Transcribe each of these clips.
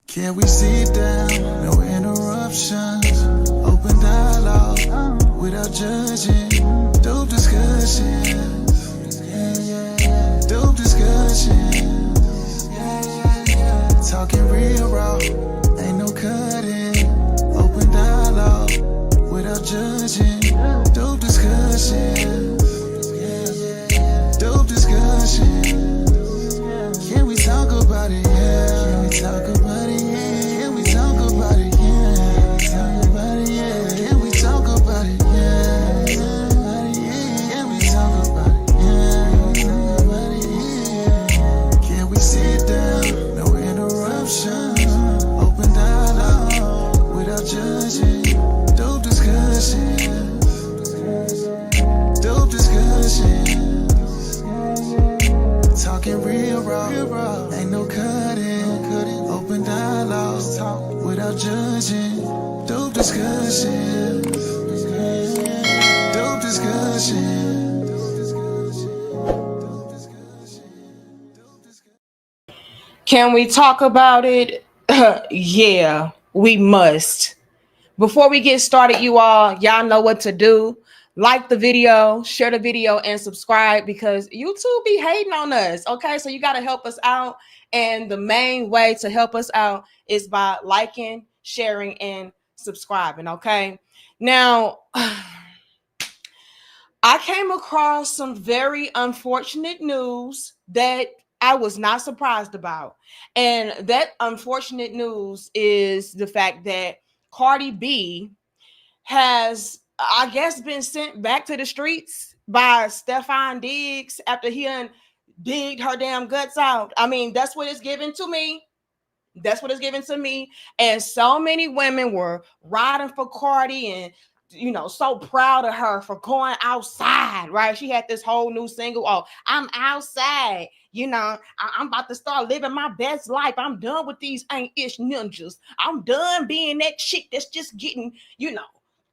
Can we sit down? No interruptions. Open dialogue without judging. Dope discussions. Dope discussions. Talking real raw. Ain't no cutting. Open dialogue without judging. Dope discussions. Dope discussions. Can we talk about it? Yeah. Can we talk about it? Yeah. Can we talk about it? Yeah. Talk about it? Yeah. Can we talk about it? Yeah. Can we talk about it? Yeah. Talk about it? Yeah. Can we sit down? No interruptions. Open dialogue without judging. Dope discussions. Dope discussions. Talking real raw, ain't no cutting. Open dialogue, talk without judging. Dope discussion, dope discussion. Can we talk about it? Yeah, we must. Before we get started, y'all know what to do. Like the video, share the video, and subscribe because YouTube be hating on us. Okay, so you got to help us out. And the main way to help us out is by liking, sharing, and subscribing. Okay, now I came across some very unfortunate news that I was not surprised about. And that unfortunate news is the fact that Cardi B has, I guess, been sent back to the streets by Stefon Diggs after he digged her damn guts out. I mean, that's what it's given to me. That's what it's given to me. And so many women were riding for Cardi and so proud of her for going outside, right? She had this whole new single. Oh, I'm outside. I'm about to start living my best life. I'm done with these ain't-ish ninjas. I'm done being that chick that's just getting,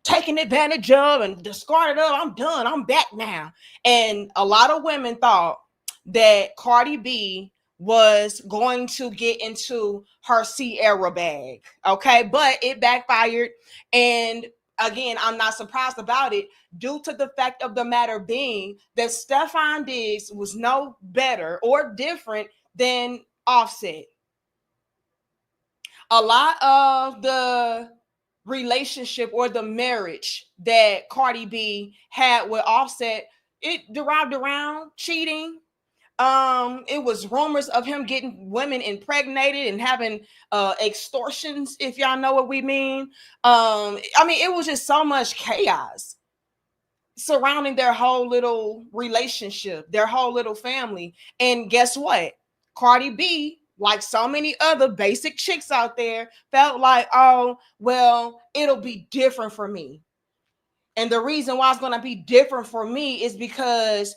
taken advantage of and discarded of. I'm done. I'm back now. And a lot of women thought that Cardi B was going to get into her Sierra bag. Okay, but it backfired. And again, I'm not surprised about it due to the fact of the matter being that Stefon Diggs was no better or different than Offset. A lot of the relationship or the marriage that Cardi B had with Offset, it derived around cheating. It was rumors of him getting women impregnated and having extortions, if y'all know what we mean. I mean, it was just so much chaos surrounding their whole little relationship, their whole little family. And guess what? Cardi B, like so many other basic chicks out there, felt like, oh, well, it'll be different for me. And the reason why it's going to be different for me is because,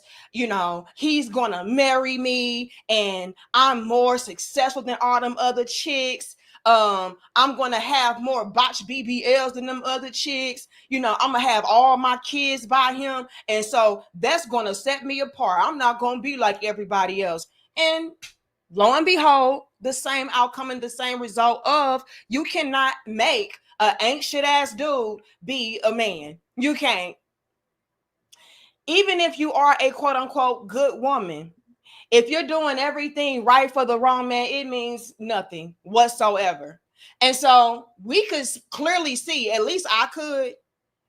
he's going to marry me and I'm more successful than all them other chicks. I'm going to have more botched BBLs than them other chicks. I'm going to have all my kids by him. And so that's going to set me apart. I'm not going to be like everybody else. And lo and behold, the same outcome and the same result of you cannot make an ain't shit ass dude be a man. You can't. Even if you are a quote unquote good woman, if you're doing everything right for the wrong man, it means nothing whatsoever. And so we could clearly see, at least I could,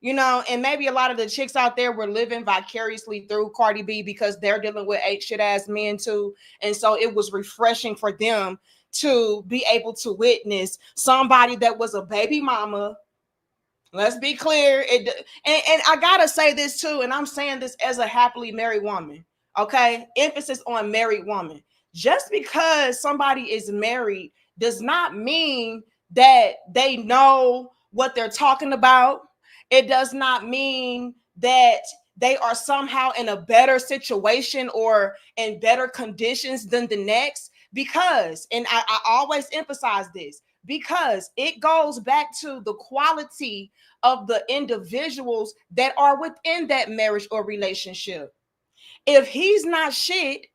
and maybe a lot of the chicks out there were living vicariously through Cardi B because they're dealing with ain't shit ass men too. And so it was refreshing for them to be able to witness somebody that was a baby mama. Let's be clear. And I gotta say this too, and I'm saying this as a happily married woman. Okay, emphasis on married woman. Just because somebody is married does not mean that they know what they're talking about. It does not mean that they are somehow in a better situation or in better conditions than the next. Because, and I always emphasize this, because it goes back to the quality of the individuals that are within that marriage or relationship. If he's not shit,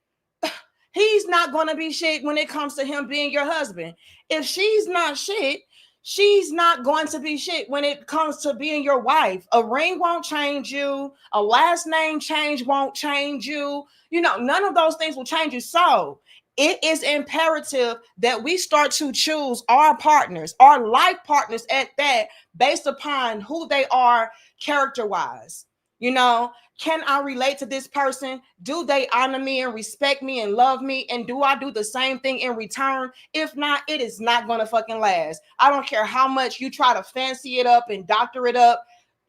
He's not going to be shit when it comes to him being your husband. If she's not shit, she's not going to be shit when it comes to being your wife. A ring won't change you. A last name change won't change you. You know, none of those things will change you. So it is imperative that we start to choose our partners, our life partners at that, based upon who they are character-wise. You know, can I relate to this person? Do they honor me and respect me and love me? And do I do the same thing in return? If not, it is not going to fucking last. I don't care how much you try to fancy it up and doctor it up.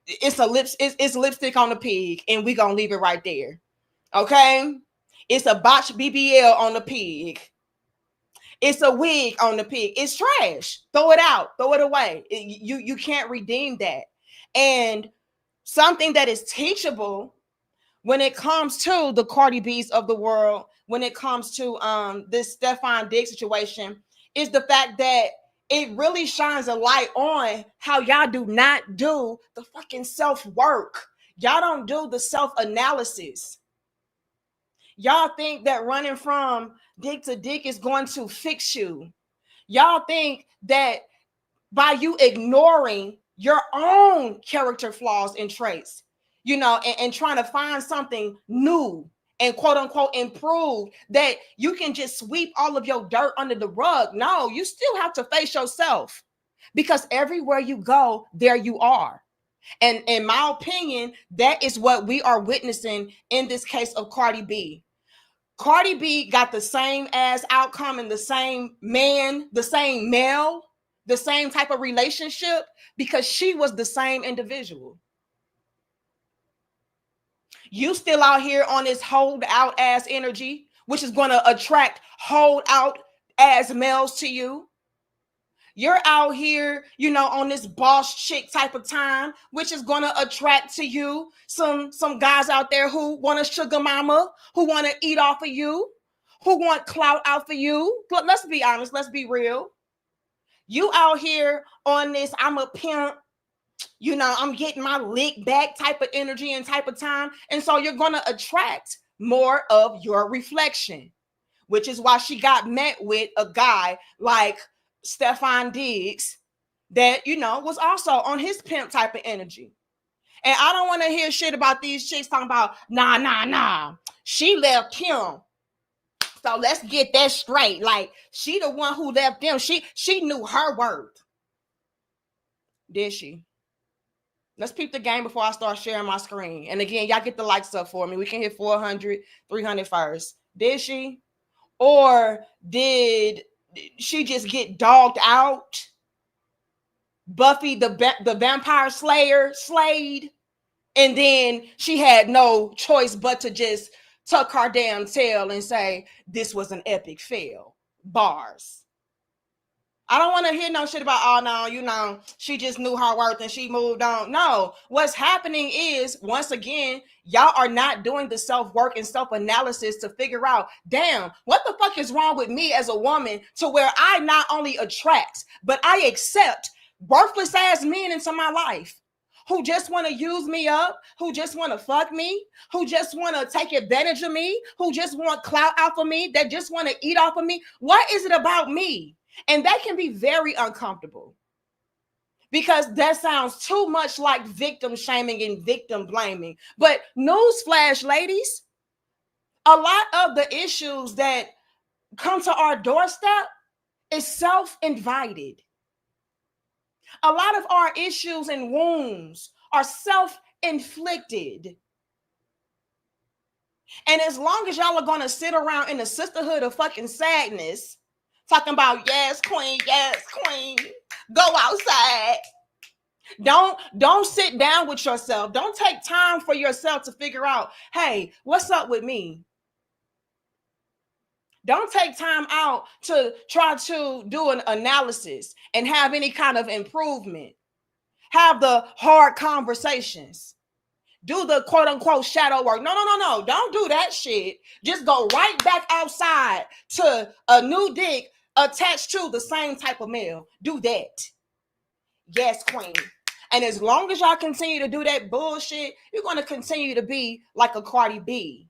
It's lipstick on the pig, and we going to leave it right there. Okay? It's a botched BBL on the pig. It's a wig on the pig. It's trash. Throw it out. Throw it away. You can't redeem that. And something that is teachable when it comes to the Cardi B's of the world, when it comes to this Stefon Diggs situation, is the fact that it really shines a light on how y'all do not do the fucking self-work. Y'all don't do the self-analysis. Y'all think that running from dick to dick is going to fix you. Y'all think that by you ignoring your own character flaws and traits, you know, and trying to find something new and quote unquote improve, that you can just sweep all of your dirt under the rug. No, you still have to face yourself, because everywhere you go, there you are. And in my opinion, that is what we are witnessing in this case of Cardi B. Cardi B got the same ass outcome and the same man, the same male, the same type of relationship, because she was the same individual. You still out here on this hold out ass energy, which is going to attract hold out ass males to you. You're out here, you know, on this boss chick type of time, which is going to attract to you some guys out there who want a sugar mama, who want to eat off of you, who want clout out for you. But let's be honest, let's be real. You out here on this, I'm a pimp, you know, I'm getting my lick back type of energy and type of time. And so you're going to attract more of your reflection, which is why she got met with a guy like Stefon Diggs that, you know, was also on his pimp type of energy. And I don't want to hear shit about these chicks talking about, nah. She left him. So let's get that straight. Like, she the one who left them. She knew her worth. Did she? Let's peep the game before I start sharing my screen. And again, y'all get the likes up for me. We can hit 400, 300 first. Did she? Or did she just get dogged out? Buffy the Vampire Slayer slayed, and then she had no choice but to just tuck her damn tail and say, this was an epic fail. Bars. I don't want to hear no shit about, oh no, you know, she just knew her worth and she moved on. No, what's happening is, once again, y'all are not doing the self-work and self-analysis to figure out, damn, what the fuck is wrong with me as a woman to where I not only attract, but I accept worthless ass men into my life who just want to use me up, who just want to fuck me, who just want to take advantage of me, who just want clout off of me, that just want to eat off of me. What is it about me? And that can be very uncomfortable, because that sounds too much like victim shaming and victim blaming. But newsflash, ladies, a lot of the issues that come to our doorstep is self-invited. A lot of our issues and wounds are self-inflicted. And as long as y'all are going to sit around in the sisterhood of fucking sadness, talking about, yes, queen, go outside. Don't sit down with yourself. Don't take time for yourself to figure out, hey, what's up with me? Don't take time out to try to do an analysis and have any kind of improvement. Have the hard conversations. Do the quote unquote shadow work. No. Don't do that shit. Just go right back outside to a new dick attached to the same type of male. Do that. Yes, queen. And as long as y'all continue to do that bullshit, you're going to continue to be like a Cardi B.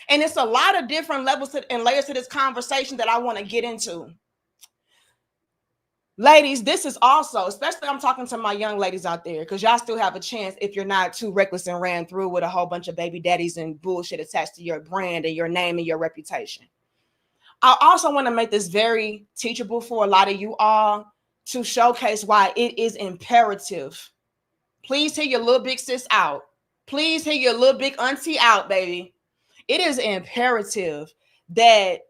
And it's a lot of different levels and layers to this conversation that I want to get into. Ladies, this is also, especially I'm talking to my young ladies out there, because y'all still have a chance if you're not too reckless and ran through with a whole bunch of baby daddies and bullshit attached to your brand and your name and your reputation. I also want to make this very teachable for a lot of you all to showcase why it is imperative. Please hear your little big sis out. Please hear your little big auntie out, baby. It is imperative that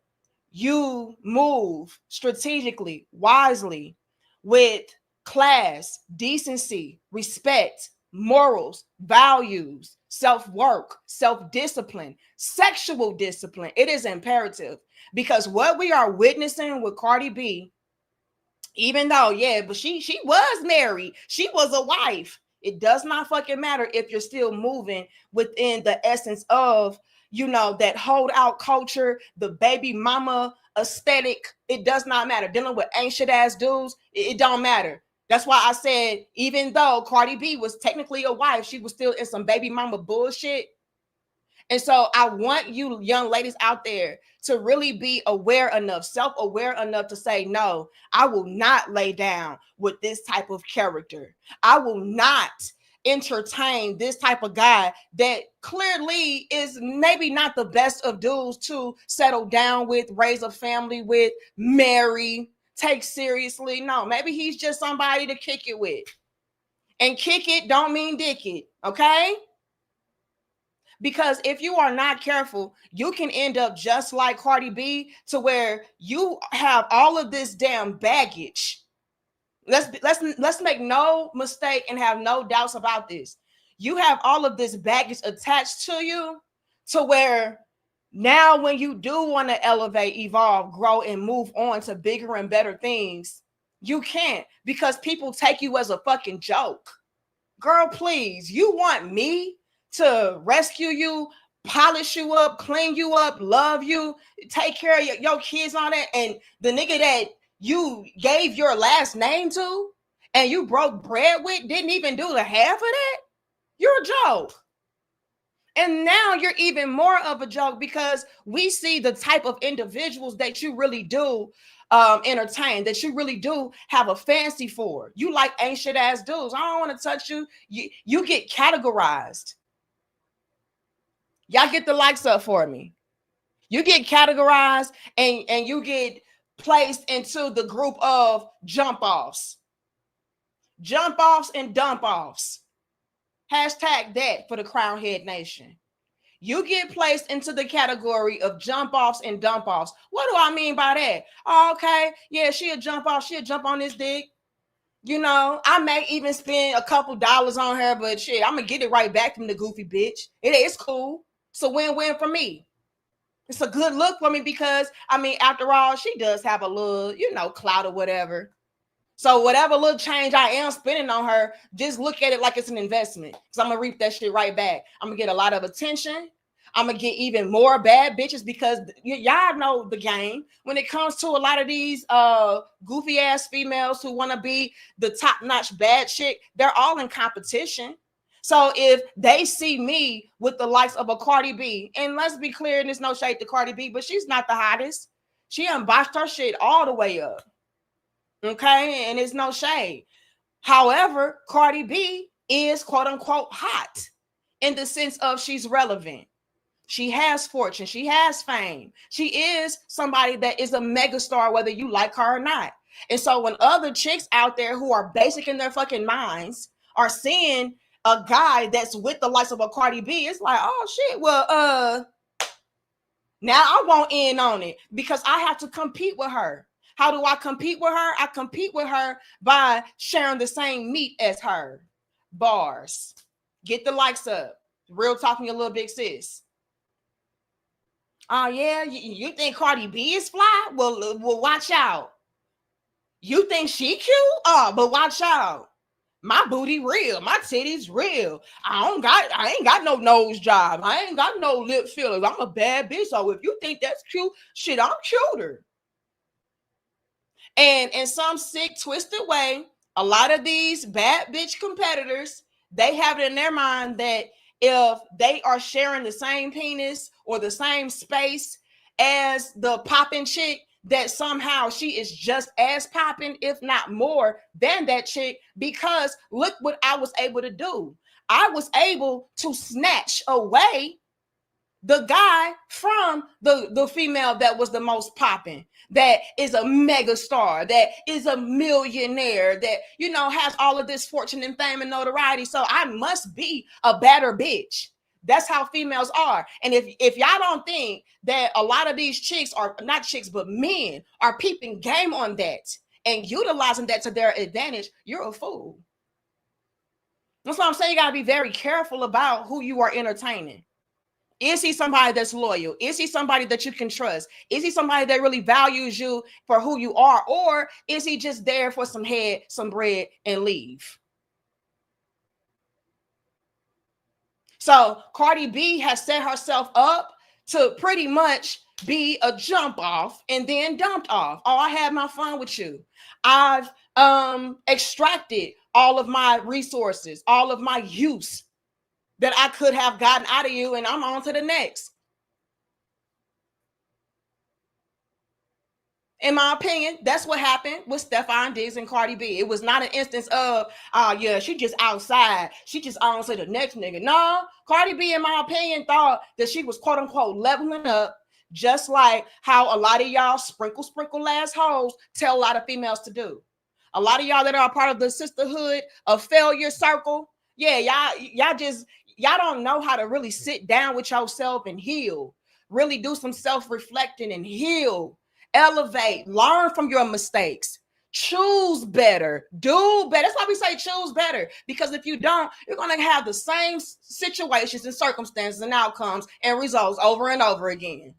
you move strategically, wisely, with class, decency, respect, morals, values, self-work, self-discipline, sexual discipline. It is imperative because what we are witnessing with Cardi B, even though, yeah, but she was married, she was a wife. It does not fucking matter if you're still moving within the essence of, you know, that hold out culture, the baby mama aesthetic. It does not matter. Dealing with ancient ass dudes, it don't matter. That's why I said, even though Cardi B was technically a wife, she was still in some baby mama bullshit. And so I want you young ladies out there to really be aware enough, self-aware enough to say, no, I will not lay down with this type of character. I will not entertain this type of guy that clearly is maybe not the best of dudes to settle down with, raise a family with, marry, take seriously. No, maybe he's just somebody to kick it with. And kick it don't mean dick it, okay? Because if you are not careful, you can end up just like Cardi B, to where you have all of this damn baggage. Let's make no mistake and have no doubts about this. You have all of this baggage attached to you, to where now when you do want to elevate, evolve, grow, and move on to bigger and better things, you can't, because people take you as a fucking joke. Girl, please, you want me to rescue you, polish you up, clean you up, love you, take care of your kids on it, and the nigga that you gave your last name to and you broke bread with didn't even do the half of that? You're a joke. And now you're even more of a joke because we see the type of individuals that you really do entertain, that you really do have a fancy for. You like ancient ass dudes. I don't want to touch you. You get categorized. Y'all get the likes up for me. You get categorized and you get placed into the group of jump offs. Jump offs and dump offs. Hashtag that for the Crown Head Nation. You get placed into the category of jump offs and dump offs. What do I mean by that? Oh, okay, yeah, she'll jump off. She'll jump on this dick. You know, I may even spend a couple dollars on her, but shit, I'm gonna get it right back from the goofy bitch. It's cool. It's a win-win for me. It's a good look for me because, I mean, after all, she does have a little, you know, clout or whatever. So whatever little change I am spending on her, just look at it like it's an investment. Because I'm going to reap that shit right back. I'm going to get a lot of attention. I'm going to get even more bad bitches because y'all know the game. When it comes to a lot of these goofy ass females who want to be the top-notch bad chick, they're all in competition. So if they see me with the likes of a Cardi B, and let's be clear, and there's no shade to Cardi B, but she's not the hottest. She unboxed her shit all the way up. Okay, and it's no shade. However, Cardi B is quote unquote hot in the sense of she's relevant. She has fortune. She has fame. She is somebody that is a megastar, whether you like her or not. And so when other chicks out there who are basic in their fucking minds are seeing a guy that's with the likes of a Cardi B, it's like, oh shit, well, now I won't in on it because I have to compete with her. How do I compete with her? I compete with her by sharing the same meat as her. Bars. Get the likes up. Real talking, a little big sis. Oh, yeah? You think Cardi B is fly? Well, watch out. You think she cute? Oh, but watch out. My booty real. My titties real. I ain't got no nose job. I ain't got no lip fillers. I'm a bad bitch. So if you think that's cute, shit, I'm cuter. And in some sick, twisted way, a lot of these bad bitch competitors, they have it in their mind that if they are sharing the same penis or the same space as the popping chick, that somehow she is just as popping, if not more, than that chick, because look what I was able to do. I was able to snatch away the guy from the female that was the most popping, that is a mega star, that is a millionaire, that, you know, has all of this fortune and fame and notoriety. So I must be a better bitch. That's how females are. And if y'all don't think that a lot of these chicks, are not chicks, but men, are peeping game on that and utilizing that to their advantage, you're a fool. That's what I'm saying. You got to be very careful about who you are entertaining. Is he somebody that's loyal? Is he somebody that you can trust? Is he somebody that really values you for who you are? Or is he just there for some head, some bread, and leave? So Cardi B has set herself up to pretty much be a jump off and then dumped off. Oh, I had my fun with you. I've extracted all of my resources, all of my use that I could have gotten out of you, and I'm on to the next. In my opinion, that's what happened with Stefon Diggs and Cardi B. It was not an instance of, oh yeah, she just outside, she just on to the next nigga. No, Cardi B, in my opinion, thought that she was quote unquote leveling up, just like how a lot of y'all sprinkle assholes tell a lot of females to do. A lot of y'all that are a part of the sisterhood of failure circle, yeah, y'all don't know how to really sit down with yourself and heal, really do some self-reflecting and heal. Elevate, learn from your mistakes, choose better, do better. That's why we say choose better, because if you don't, you're going to have the same situations and circumstances and outcomes and results over and over again.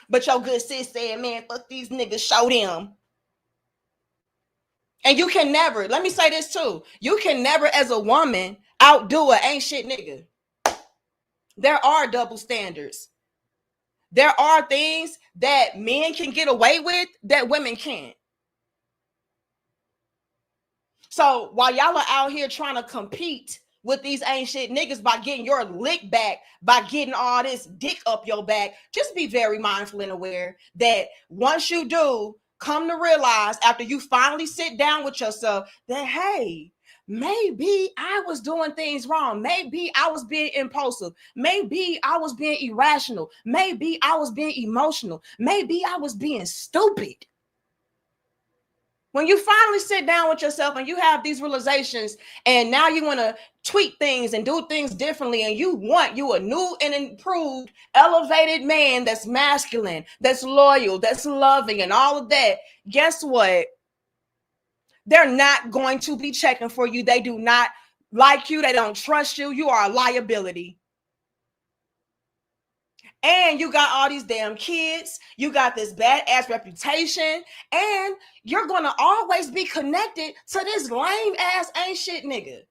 But your good sis said, man, fuck these niggas, show them. And you can never, let me say this too, you can never as a woman outdo a ain't shit nigga. There are double standards. There are things that men can get away with that women can't. So while y'all are out here trying to compete with these ain't shit niggas by getting your lick back, by getting all this dick up your back, just be very mindful and aware that once you do come to realize, after you finally sit down with yourself, that, hey, maybe I was doing things wrong. Maybe I was being impulsive. Maybe I was being irrational. Maybe I was being emotional. Maybe I was being stupid. When you finally sit down with yourself and you have these realizations, and now you want to tweak things and do things differently, and you want you a new and improved, elevated man that's masculine, that's loyal, that's loving, and all of that, guess what? They're not going to be checking for you. They do not like you. They don't trust you. You are a liability. And you got all these damn kids. You got this badass reputation. And you're going to always be connected to this lame ass ain't shit nigga.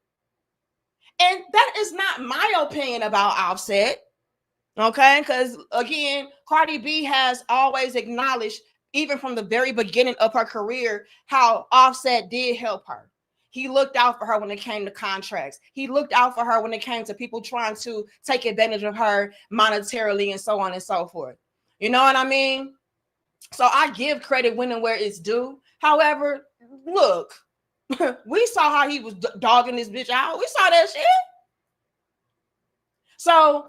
And that is not my opinion about Offset. Okay? Because again, Cardi B has always acknowledged, even from the very beginning of her career, how Offset did help her. He looked out for her when it came to contracts. He looked out for her when it came to people trying to take advantage of her monetarily and so on and so forth. You know what I mean? So I give credit when and where it's due. However, look, we saw how he was dogging this bitch out. We saw that shit. So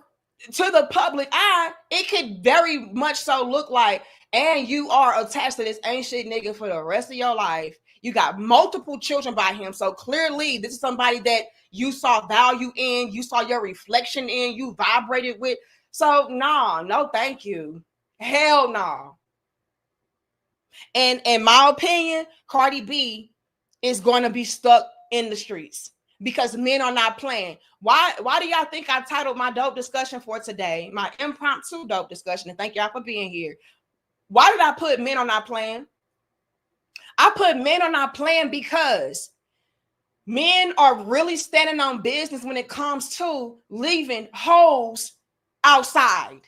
to the public eye, it could very much so look like, and you are attached to this ain't shit nigga for the rest of your life. You got multiple children by him. So clearly this is somebody that you saw value in, you saw your reflection in, you vibrated with. So no, thank you. Hell no. And in my opinion, Cardi B is going to be stuck in the streets because men are not playing. Why do y'all think I titled my dope discussion for today, my impromptu dope discussion? And thank y'all for being here. Why did I put men are not playing? I put men are not playing because men are really standing on business when it comes to leaving hoes outside.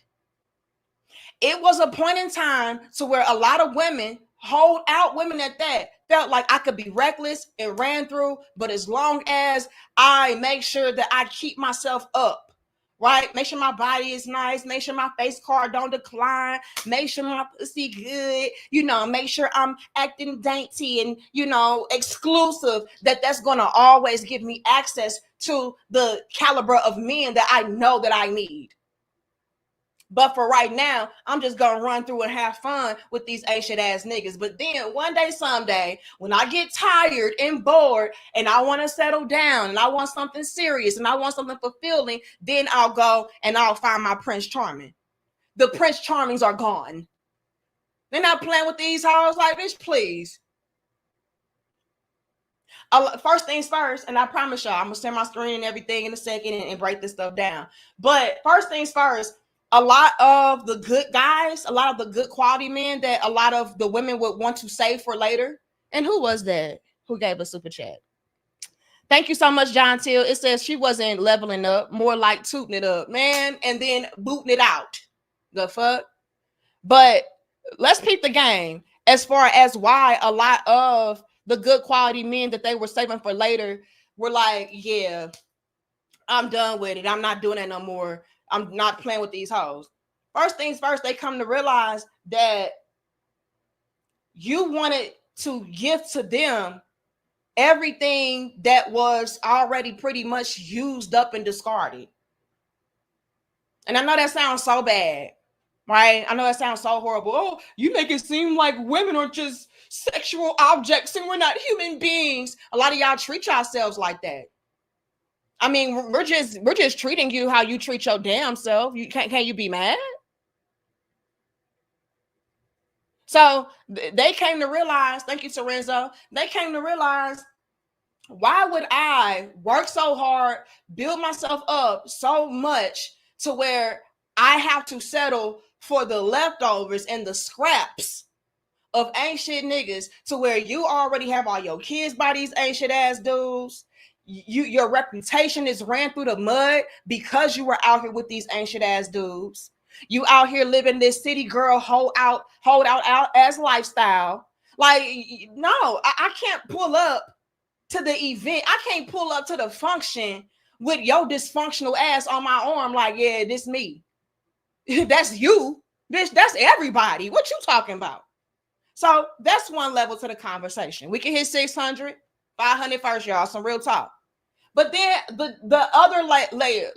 It was a point in time to where a lot of women, hold out women at that, felt like I could be reckless and ran through, but as long as I make sure that I keep myself up, right? Make sure my body is nice, make sure my face card don't decline, make sure my pussy good, make sure I'm acting dainty and, exclusive, that's going to always give me access to the caliber of men that I know that I need. But for right now, I'm just gonna run through and have fun with these ancient ass niggas. But then one day, someday, when I get tired and bored and I want to settle down and I want something serious and I want something fulfilling, then I'll go and I'll find my Prince Charming. The Prince Charmings are gone. They're not playing with these hoes like this, please. First things first, and I promise y'all, I'm gonna send my screen and everything in a second and break this stuff down. But first things first, a lot of the good guys, a lot of the good quality men that a lot of the women would want to save for later. And who was that who gave a super chat? Thank you so much, John Till. It says she wasn't leveling up, more like tooting it up, man, and then booting it out. The fuck? But let's peep the game as far as why a lot of the good quality men that they were saving for later were like, yeah, I'm done with it. I'm not doing it no more. I'm not playing with these hoes. First things first, they come to realize that you wanted to give to them everything that was already pretty much used up and discarded. And I know that sounds so bad, right? I know that sounds so horrible. Oh, you make it seem like women are just sexual objects and we're not human beings. A lot of y'all treat yourselves like that. I mean, we're just treating you how you treat your damn self. You can't you be mad? So they came to realize, thank you, Lorenzo. They came to realize, why would I work so hard, build myself up so much to where I have to settle for the leftovers and the scraps of ancient niggas to where you already have all your kids by these ancient ass dudes? Your reputation is ran through the mud because you were out here with these ancient ass dudes. You out here living this city girl hold out as lifestyle. Like, no, I can't pull up to the event. I can't pull up to the function with your dysfunctional ass on my arm. Like, yeah, this me. That's you, bitch. That's everybody. What you talking about? So that's one level to the conversation. We can hit 600, 500 first, y'all. Some real talk. But then the other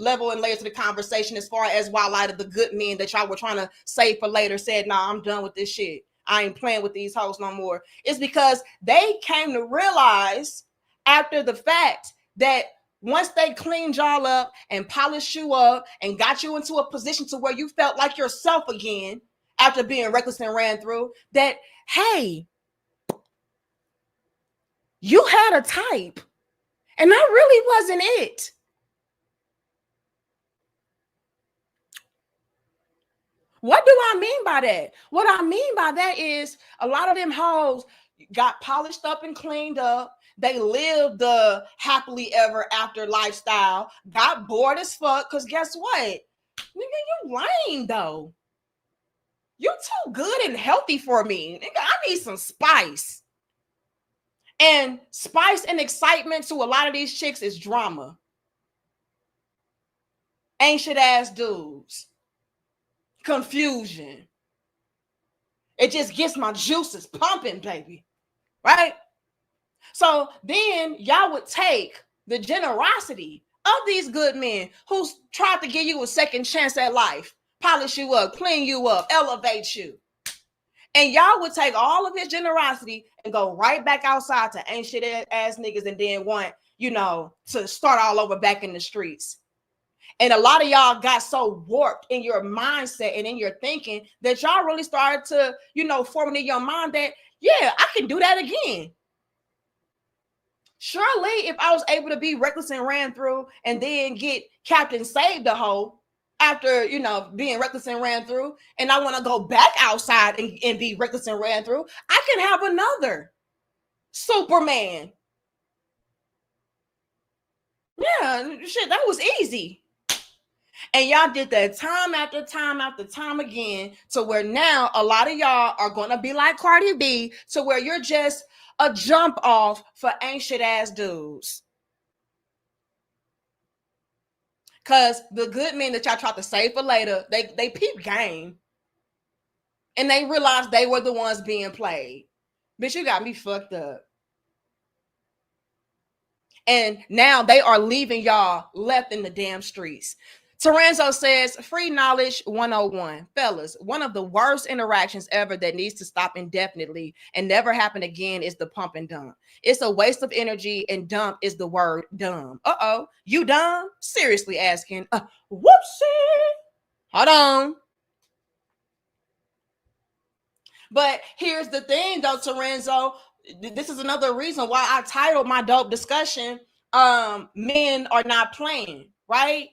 level and layer to the conversation, as far as why a lot of the good men that y'all were trying to save for later said, nah, I'm done with this shit. I ain't playing with these hoes no more. It's because they came to realize after the fact that once they cleaned y'all up and polished you up and got you into a position to where you felt like yourself again after being reckless and ran through, that, hey, you had a type. And that really wasn't it. What do I mean by that? What I mean by that is a lot of them hoes got polished up and cleaned up. They lived the happily ever after lifestyle, got bored as fuck, because guess what? Nigga, you lame though. You too good and healthy for me. Nigga, I need some spice. And spice and excitement to a lot of these chicks is drama. Ancient ass dudes. Confusion. It just gets my juices pumping, baby. Right? So then y'all would take the generosity of these good men who tried to give you a second chance at life, polish you up, clean you up, elevate you. And y'all would take all of his generosity and go right back outside to ancient ass niggas and then want, to start all over back in the streets. And a lot of y'all got so warped in your mindset and in your thinking that y'all really started to, forming in your mind that, yeah, I can do that again. Surely, if I was able to be reckless and ran through and then get Captain Saved the hoe, after, being reckless and ran through, and I want to go back outside and be reckless and ran through, I can have another Superman. Yeah, shit, that was easy. And y'all did that time after time after time again, to where now a lot of y'all are going to be like Cardi B, to where you're just a jump off for ancient ass dudes. Because the good men that y'all tried to save for later, they peep game. And they realized they were the ones being played. Bitch, you got me fucked up. And now they are leaving y'all left in the damn streets. Terenzo says, free knowledge 101. Fellas, one of the worst interactions ever that needs to stop indefinitely and never happen again is the pump and dump. It's a waste of energy, and dump is the word dumb. Uh-oh, you dumb? Seriously asking, whoopsie. Hold on. But here's the thing, though, Terenzo. This is another reason why I titled my dope discussion, Men Are Not Playing, right?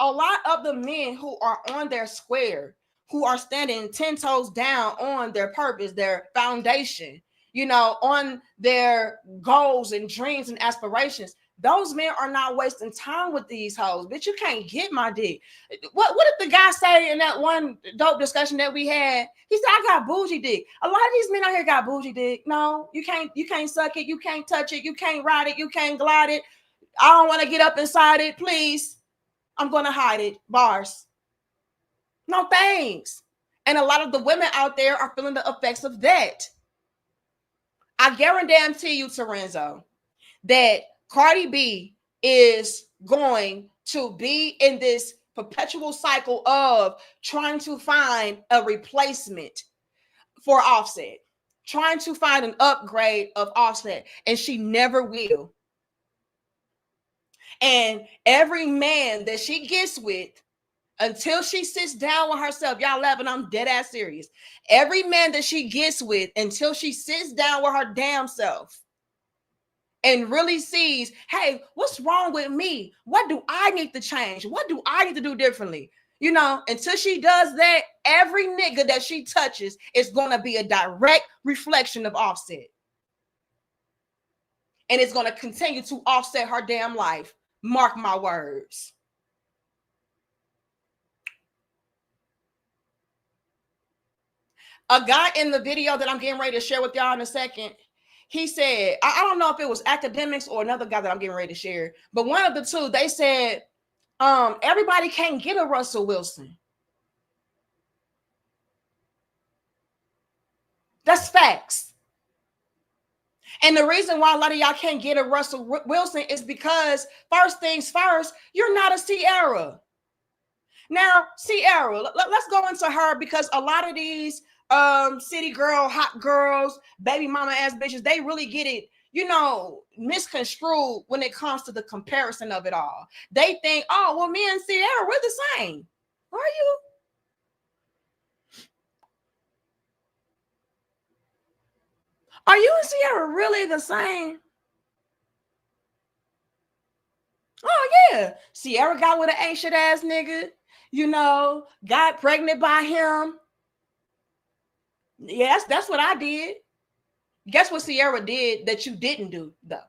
A lot of the men who are on their square, who are standing 10 toes down on their purpose, their foundation, on their goals and dreams and aspirations, those men are not wasting time with these hoes. Bitch, you can't get my dick. What did the guy say in that one dope discussion that we had? He said, I got bougie dick. A lot of these men out here got bougie dick. No, you can't suck it, you can't touch it, you can't ride it, you can't glide it. I don't want to get up inside it, please. I'm gonna hide it. Bars. No thanks. And a lot of the women out there are feeling the effects of that. I guarantee you, Terenzo, that Cardi B is going to be in this perpetual cycle of trying to find a replacement for Offset, trying to find an upgrade of Offset, and she never will. And every man that she gets with, until she sits down with herself, y'all laughing, I'm dead ass serious. Every man that she gets with, until she sits down with her damn self and really sees, hey, what's wrong with me? What do I need to change? What do I need to do differently? Until she does that, every nigga that she touches is going to be a direct reflection of Offset. And it's going to continue to offset her damn life. Mark my words. A guy in the video that I'm getting ready to share with y'all in a second, he said, I don't know if it was academics or another guy that I'm getting ready to share, but one of the two, they said, everybody can't get a Russell Wilson. That's facts. And the reason why a lot of y'all can't get a Russell Wilson is because, first things first, you're not a Ciara. Now, Ciara, let's go into her, because a lot of these city girl, hot girls, baby mama ass bitches, they really get it, misconstrued when it comes to the comparison of it all. They think, oh, well, me and Ciara, we're the same. Are you? Are you and Ciara really the same? Oh, yeah. Ciara got with an ancient ass nigga, got pregnant by him. Yes, that's what I did. Guess what Ciara did that you didn't do, though?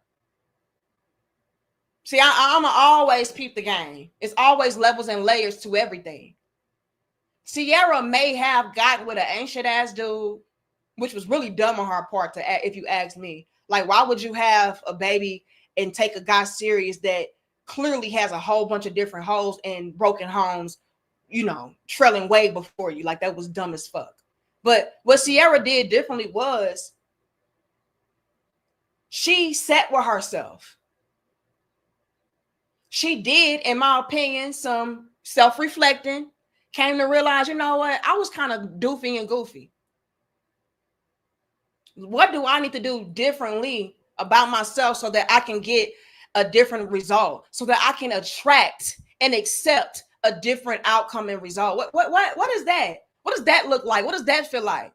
See, I'm always peep the game. It's always levels and layers to everything. Ciara may have gotten with an ancient ass dude, which was really dumb on her part, if you ask me. Like, why would you have a baby and take a guy serious that clearly has a whole bunch of different hoes and broken homes, trailing way before you? Like, that was dumb as fuck. But what Ciara did differently was she sat with herself. She did, in my opinion, some self-reflecting, came to realize, you know what? I was kind of doofy and goofy. What do I need to do differently about myself so that I can get a different result, so that I can attract and accept a different outcome and result? What is that? What does that look like? What does that feel like?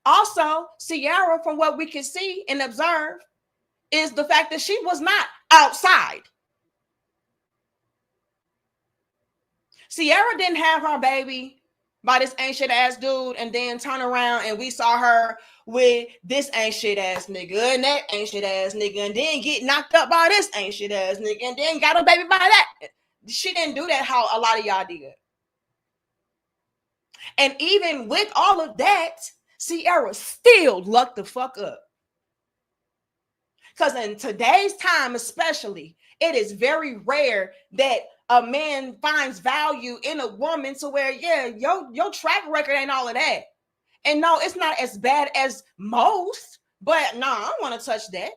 Also, Ciara, from what we can see and observe, is the fact that she was not outside. Ciara didn't have her baby by this ancient ass dude and then turn around and we saw her with this ancient ass nigga and that ancient ass nigga and then get knocked up by this ancient ass nigga and then got a baby by that. She didn't do that how a lot of y'all did. And even with all of that, Ciara still lucked the fuck up. Because in today's time, especially, it is very rare that a man finds value in a woman to where, yeah, your track record ain't all of that. And no, it's not as bad as most, but no, I don't want to touch that.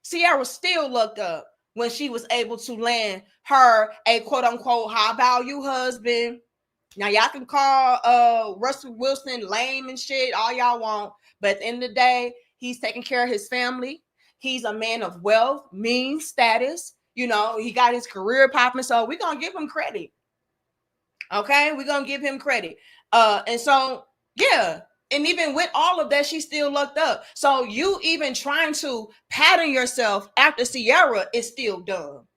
Ciara still looked up when she was able to land her a quote unquote high value husband. Now y'all can call Russell Wilson lame and shit all y'all want, but at the end of the day, he's taking care of his family. He's a man of wealth, means, status. You know, he got his career popping, so we're gonna give him credit. Okay, we're gonna give him credit. And so yeah. And even with all of that, she still looked up. So you even trying to pattern yourself after Ciara is still dumb.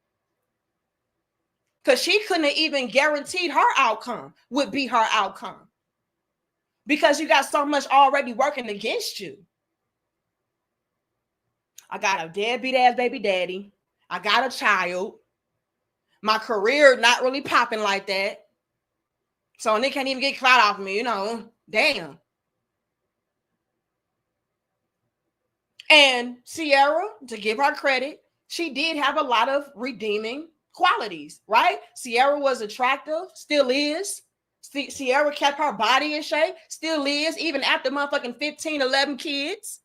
Because she couldn't have even guaranteed her outcome would be her outcome. Because you got so much already working against you. I got a deadbeat ass baby daddy. I got a child. My career not really popping like that. So they can't even get clout off me, you know. Damn. And Ciara, to give her credit, she did have a lot of redeeming qualities, right? Ciara was attractive, still is. Ciara kept her body in shape, still is, even after motherfucking 15, 11 kids.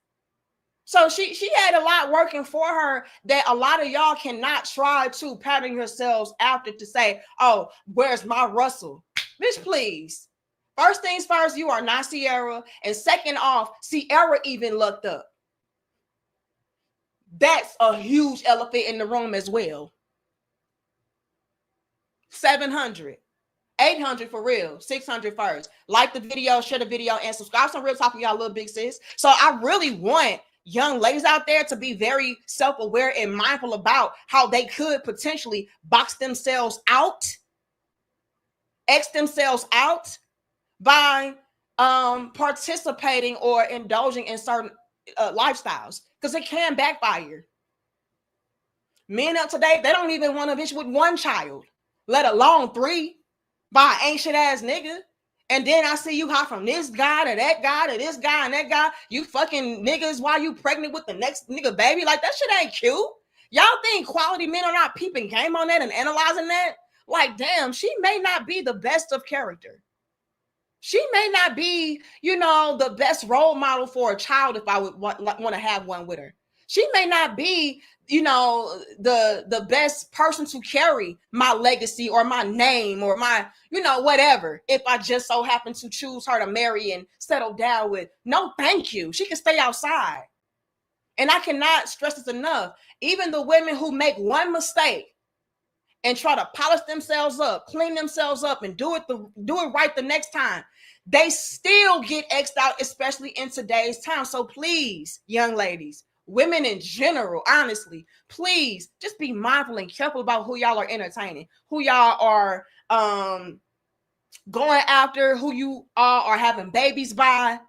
So she had a lot working for her that a lot of y'all cannot try to pattern yourselves after to say, oh, where's my Russell? Bitch, please. First things first, you are not Ciara. And second off, Ciara even looked up. That's a huge elephant in the room as well. 700, 800 for real, 600 first. Like the video, share the video, and subscribe. Some real talk for y'all, little big sis. So I really want young ladies out there to be very self-aware and mindful about how they could potentially box themselves out, X themselves out by participating or indulging in certain lifestyles, because it can backfire. Men up today, they don't even want a bitch with one child, let alone 3, by an ancient ass nigga. And then I see you hop from this guy to that guy to this guy and that guy. You fucking niggas while you pregnant with the next nigga baby. Like, that shit ain't cute. Y'all think quality men are not peeping game on that and analyzing that? Like, damn, she may not be the best of character. She may not be, you know, the best role model for a child if I would want to have one with her. She may not be, you know, the best person to carry my legacy or my name or my, you know, whatever, if I just so happen to choose her to marry and settle down with. No, thank you. She can stay outside. And I cannot stress this enough. Even the women who make one mistake and try to polish themselves up, clean themselves up, and do it right the next time, they still get X'd out, especially in today's time. So please, young ladies, women in general, honestly, please just be mindful and careful about who y'all are entertaining, who y'all are going after, who you are having babies by,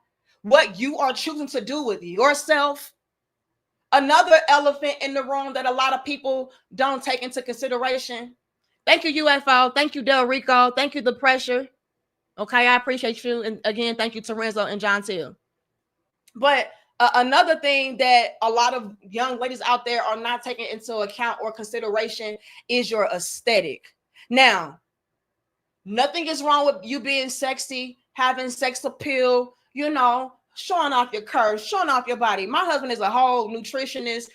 what you are choosing to do with yourself. Another elephant in the room that a lot of people don't take into consideration. Thank you, UFO. Thank you, Del Rico. Thank you, The Pressure. Okay, I appreciate you. And again, thank you, Terenzo and John Till. But another thing that a lot of young ladies out there are not taking into account or consideration is your aesthetic. Now, nothing is wrong with you being sexy, having sex appeal, you know, showing off your curves, showing off your body. My husband is a whole nutritionist,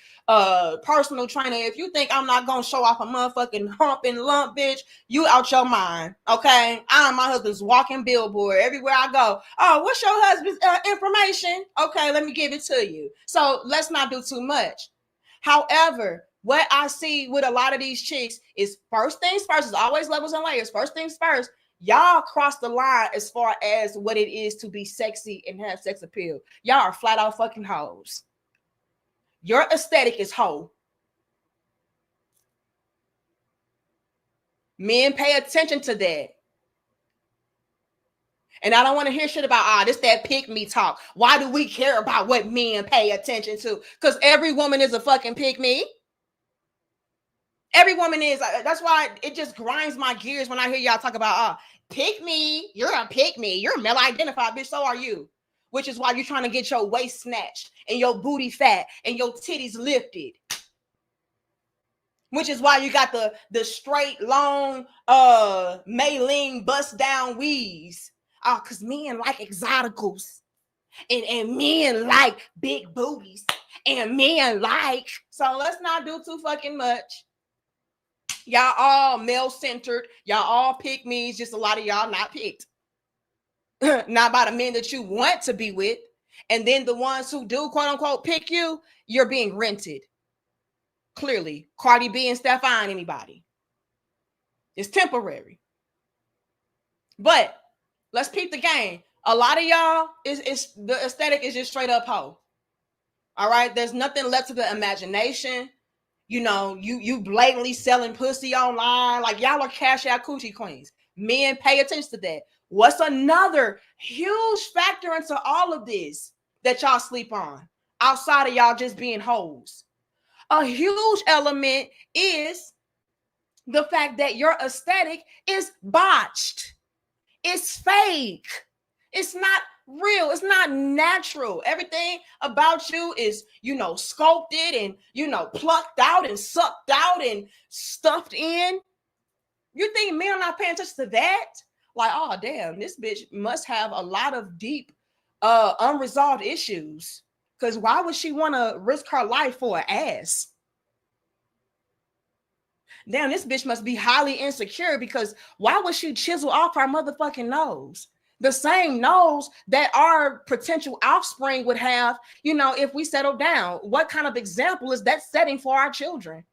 personal trainer. If you think I'm not gonna show off a motherfucking hump and lump, bitch, you out your mind. Okay, I'm my husband's walking billboard everywhere I go. Oh, what's your husband's information? Okay, let me give it to you. So let's not do too much. However, what I see with a lot of these chicks is first things first, is always levels and layers. First things first, y'all cross the line as far as what it is to be sexy and have sex appeal. Y'all are flat out fucking hoes. Your aesthetic is hoe. Men pay attention to that. And I don't want to hear shit about, this that pick me talk. Why do we care about what men pay attention to? Because every woman is a fucking pick me. Every woman is. That's why it just grinds my gears when I hear y'all talk about, pick me. You're a pick me. You're male identified, bitch. So are you. Which is why you're trying to get your waist snatched and your booty fat and your titties lifted. Which is why you got the straight, long, Maylene bust down weaves. Oh, because men like exoticals. And men like big booties. And men like. So let's not do too fucking much. Y'all all male-centered. Y'all all pick me's. Just a lot of y'all not picked. Not by the men that you want to be with. And then the ones who do, quote-unquote, pick you, you're being rented. Clearly. Cardi B and Stefon, anybody. It's temporary. But let's peep the game. A lot of y'all, is the aesthetic is just straight up hoe. All right? There's nothing left to the imagination. You know, you blatantly selling pussy online. Like, y'all are cash out coochie queens. Men, pay attention to that. What's another huge factor into all of this that y'all sleep on? Outside of y'all just being hoes. A huge element is the fact that your aesthetic is botched. It's fake. It's not real. It's not natural. Everything about you is, sculpted and, plucked out and sucked out and stuffed in. You think men are not paying attention to that? Like, oh, damn, this bitch must have a lot of deep, unresolved issues. Because why would she want to risk her life for an ass? Damn, this bitch must be highly insecure, because why would she chisel off her motherfucking nose? The same nose that our potential offspring would have, if we settle down. What kind of example is that setting for our children?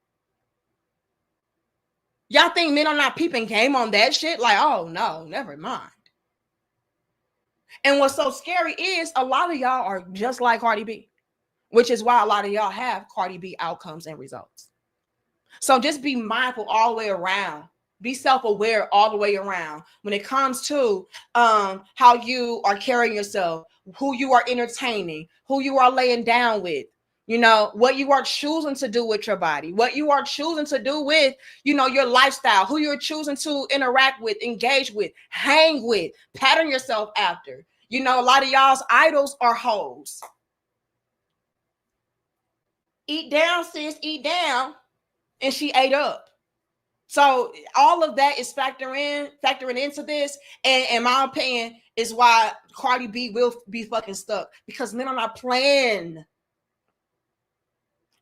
Y'all think men are not peeping game on that shit? Like, oh no, never mind. And what's so scary is a lot of y'all are just like Cardi B, which is why a lot of y'all have Cardi B outcomes and results. So just be mindful all the way around. Be self-aware all the way around when it comes to how you are carrying yourself, who you are entertaining, who you are laying down with, what you are choosing to do with your body, what you are choosing to do with, your lifestyle, who you're choosing to interact with, engage with, hang with, pattern yourself after. A lot of y'all's idols are hoes. Eat down, sis, eat down. And she ate up. So all of that is factoring into this. And in my opinion, is why Cardi B will be fucking stuck, because men are not playing.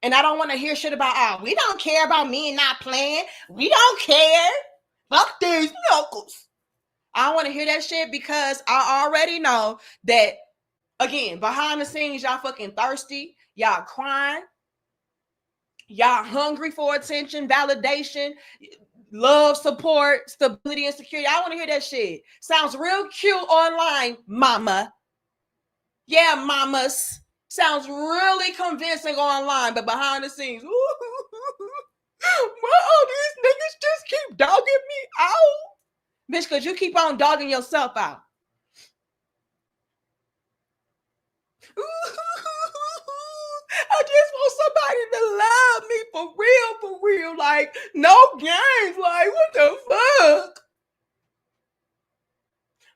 And I don't want to hear shit about, we don't care about men not playing. We don't care. Fuck these knuckles. I don't want to hear that shit, because I already know that, again, behind the scenes, y'all fucking thirsty. Y'all crying. Y'all hungry for attention, validation, love, support, stability, and security. I want to hear that shit. Sounds real cute online, mama. Yeah, mamas. Sounds really convincing online, but behind the scenes, why all these niggas just keep dogging me out? Bitch, because you keep on dogging yourself out. I just want somebody to love me for real. Like, no games. Like, what the fuck?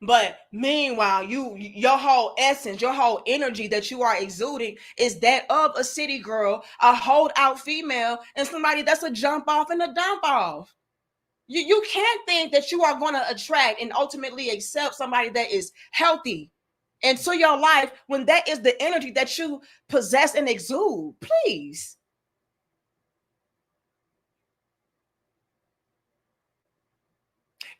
But meanwhile, your whole essence, your whole energy that you are exuding is that of a city girl, a holdout female, and somebody that's a jump off and a dump off. You can't think that you are going to attract and ultimately accept somebody that is healthy into your life when that is the energy that you possess and exude. Please.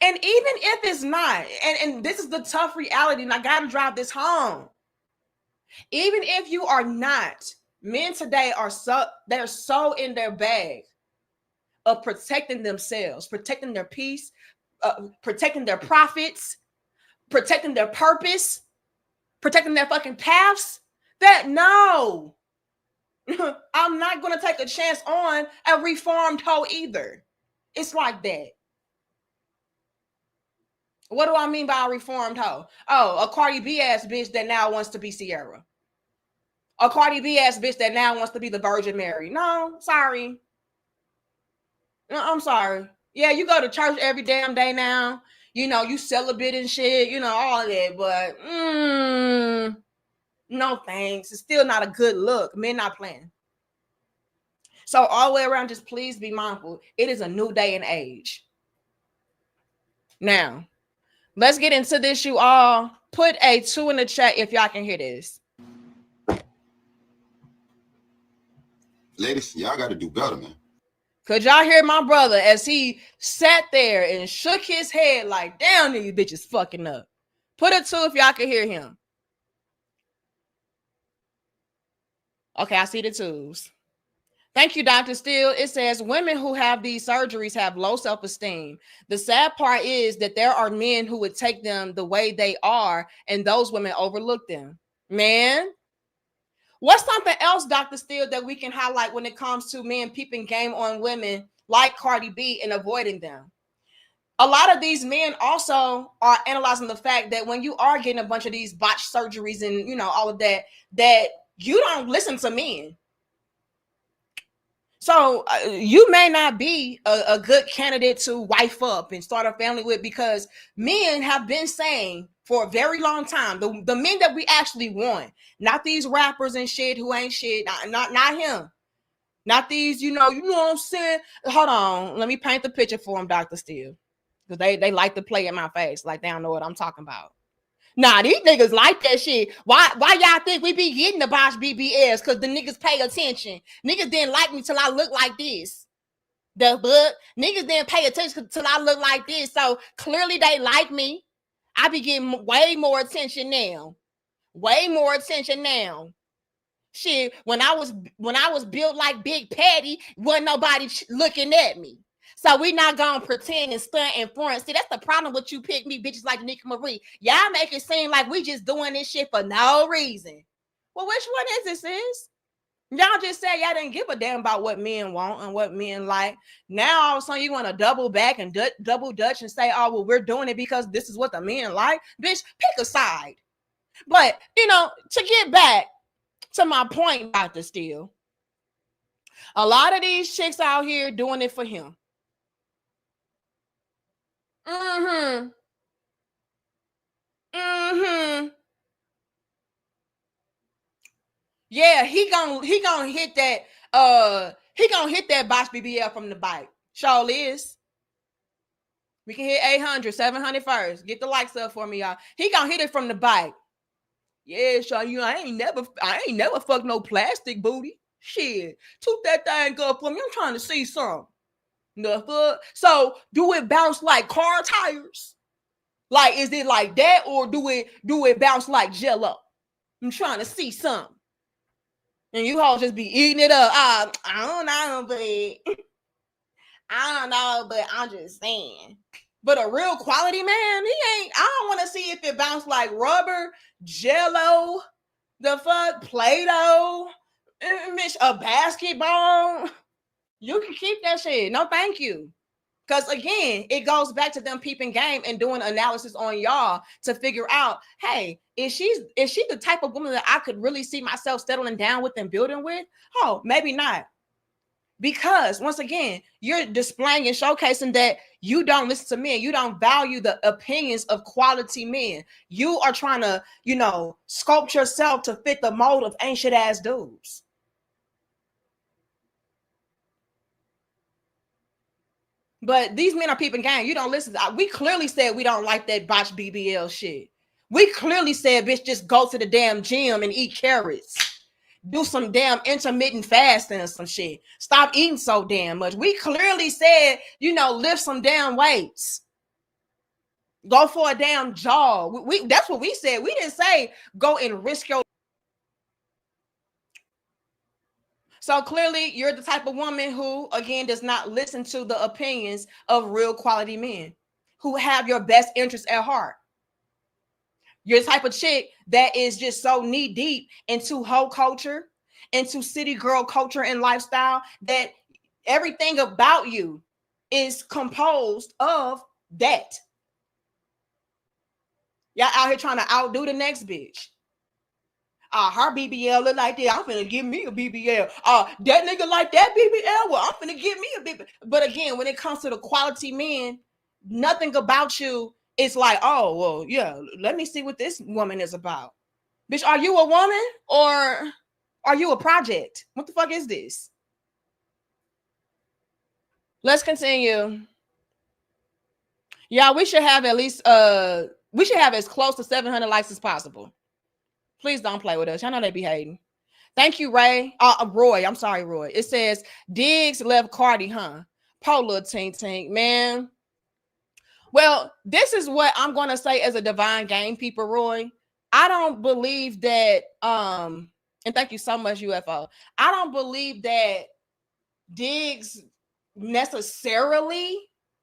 And even if it's not, and this is the tough reality, and I got to drive this home. Even if you are not, men today they're so in their bag of protecting themselves, protecting their peace, protecting their profits, protecting their purpose, protecting their fucking paths, that no, I'm not going to take a chance on a reformed hoe either. It's like that. What do I mean by a reformed hoe? Oh, a Cardi B ass bitch that now wants to be Sierra. A Cardi B ass bitch that now wants to be the Virgin Mary. No, sorry. No, I'm sorry. Yeah, you go to church every damn day now. You know, you celibate and shit, you know, all that, but no thanks. It's still not a good look. Men not playing. So all the way around, just please be mindful. It is a new day and age. Now, let's get into this, you all. Put a 2 in the chat if y'all can hear this. Ladies, y'all got to do better, man. Could y'all hear my brother as he sat there and shook his head like, damn, these bitches fucking up? Put a 2 if y'all can hear him. Okay, I see the 2s. Thank you, Dr. Steele. It says women who have these surgeries have low self-esteem. The sad part is that there are men who would take them the way they are, and those women overlook them. Man, what's something else, Dr. Steele, that we can highlight when it comes to men peeping game on women like Cardi B and avoiding them? A lot of these men also are analyzing the fact that when you are getting a bunch of these botched surgeries and, you know, all of that, that you don't listen to men. So you may not be a good candidate to wife up and start a family with, because men have been saying for a very long time, the men that we actually want, not these rappers and shit who ain't shit, not him, not these, you know what I'm saying? Hold on, let me paint the picture for him, Dr. Steele, because they like to play in my face like they don't know what I'm talking about. Nah, these niggas like that shit. Why y'all think we be getting the Bosch BBLs? Because the niggas pay attention. Niggas didn't like me till I look like this. The book. Niggas didn't pay attention till I look like this. So clearly they like me. I be getting way more attention now. Way more attention now. Shit, when I was built like Big Patty, wasn't nobody looking at me. So we not gonna pretend and stunt in front. See, that's the problem with you pick me bitches like Nika Marie. Y'all make it seem like we just doing this shit for no reason. Well, which one is this, sis? Y'all just said y'all didn't give a damn about what men want and what men like. Now all of a sudden you want to double back and double dutch and say, oh, well, we're doing it because this is what the men like. Bitch, pick a side. But, you know, to get back to my point, Dr. Steele, a lot of these chicks out here doing it for him. Yeah, he gonna hit that he gonna hit that Bosch BBL from the bike. Sure is. We can hit 800, 700 first. Get the likes up for me, y'all. He gonna hit it from the bike. Yeah, sure. You know, I ain't never fucked no plastic booty. Shit. Toot that thing up for me. I'm trying to see some. The fuck? So do it bounce like car tires? Like, is it like that, or do it bounce like Jello? I'm trying to see something. And you all just be eating it up. I don't know, but I'm just saying. But a real quality man, he ain't. I don't want to see if it bounced like rubber, Jello, the fuck, Play-Doh, a basketball. You can keep that shit. No, thank you. Because again, it goes back to them peeping game and doing analysis on y'all to figure out, hey, is she the type of woman that I could really see myself settling down with and building with? Oh, maybe not. Because once again, you're displaying and showcasing that you don't listen to men. You don't value the opinions of quality men. You are trying to, sculpt yourself to fit the mold of ancient ass dudes. But these men are peeping game. You don't listen. We clearly said we don't like that botch BBL shit. We clearly said, bitch, just go to the damn gym and eat carrots. Do some damn intermittent fasting or some shit. Stop eating so damn much. We clearly said, lift some damn weights. Go for a damn jog. That's what we said. We didn't say go and risk your. So clearly, you're the type of woman who, again, does not listen to the opinions of real quality men who have your best interests at heart. You're the type of chick that is just so knee deep into hoe culture, into city girl culture and lifestyle, that everything about you is composed of that. Y'all out here trying to outdo the next bitch. Her BBL look like that. I'm finna give me a BBL. That nigga like that BBL. Well, I'm finna give me a BBL. But again, when it comes to the quality men, nothing about you is like, oh, well, yeah, let me see what this woman is about. Bitch, are you a woman or are you a project? What the fuck is this? Let's continue. Yeah, we should have at least we should have as close to 700 likes as possible. Please don't play with us. Y'all know they be hating. Thank you, Ray. Roy. I'm sorry, Roy. It says Diggs left Cardi, huh? Po little tink tink, man. Well, this is what I'm gonna say as a divine game people, Roy. I don't believe that, and thank you so much, UFO. I don't believe that Diggs necessarily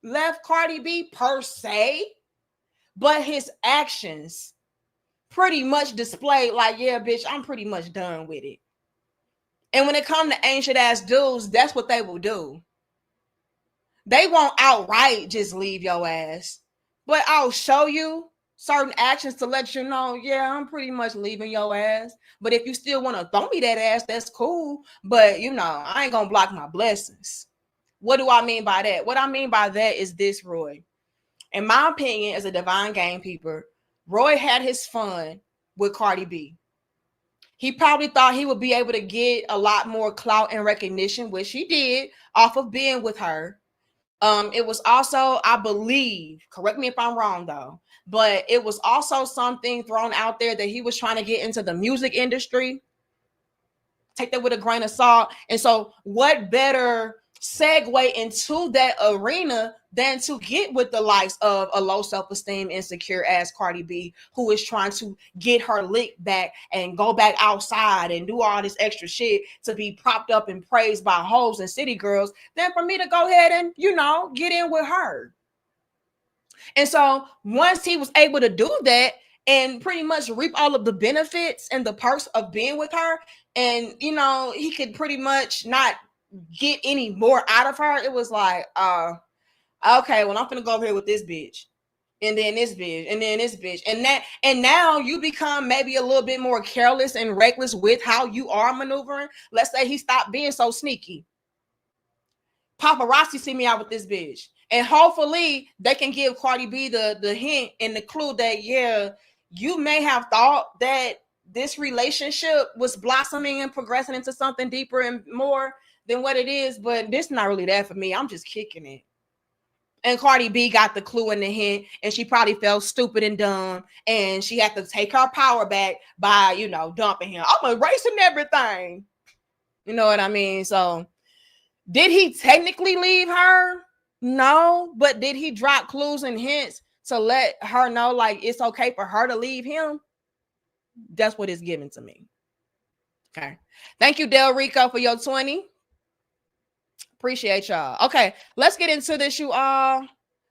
left Cardi B per se, but his actions pretty much displayed like, yeah, bitch, I'm pretty much done with it. And when it comes to ancient ass dudes, that's what they will do. They won't outright just leave your ass, but I'll show you certain actions to let you know, yeah, I'm pretty much leaving your ass. But if you still want to throw me that ass, that's cool. But you know, I ain't gonna block my blessings. What do I mean by that? What I mean by that is this, Roy. In my opinion, as a divine gamekeeper, Roy had his fun with Cardi B. He probably thought he would be able to get a lot more clout and recognition, which he did off of being with her. It was also, I believe, correct me if I'm wrong though, but it was also something thrown out there that he was trying to get into the music industry. Take that with a grain of salt. And so what better segue into that arena than to get with the likes of a low self-esteem, insecure ass Cardi B, who is trying to get her lick back and go back outside and do all this extra shit to be propped up and praised by hoes and city girls, than for me to go ahead and, you know, get in with her. And so once he was able to do that and pretty much reap all of the benefits and the perks of being with her, and, you know, he could pretty much not get any more out of her, it was like, okay, well, I'm gonna go over here with this bitch, and then this bitch, and then this bitch, and now you become maybe a little bit more careless and reckless with how you are maneuvering. Let's say he stopped being so sneaky. Paparazzi see me out with this bitch, and hopefully they can give Cardi B the hint and the clue that, yeah, you may have thought that this relationship was blossoming and progressing into something deeper and more than what it is, but this is not really that for me. I'm just kicking it. And Cardi B got the clue and the hint, and she probably felt stupid and dumb, and she had to take her power back by, you know, dumping him. I'm erasing everything. You know what I mean? So did he technically leave her? No, but did he drop clues and hints to let her know, like, it's okay for her to leave him? That's what it's given to me. Okay. Thank you, Del Rico, for your 20. Appreciate y'all. Okay, let's get into this, you all.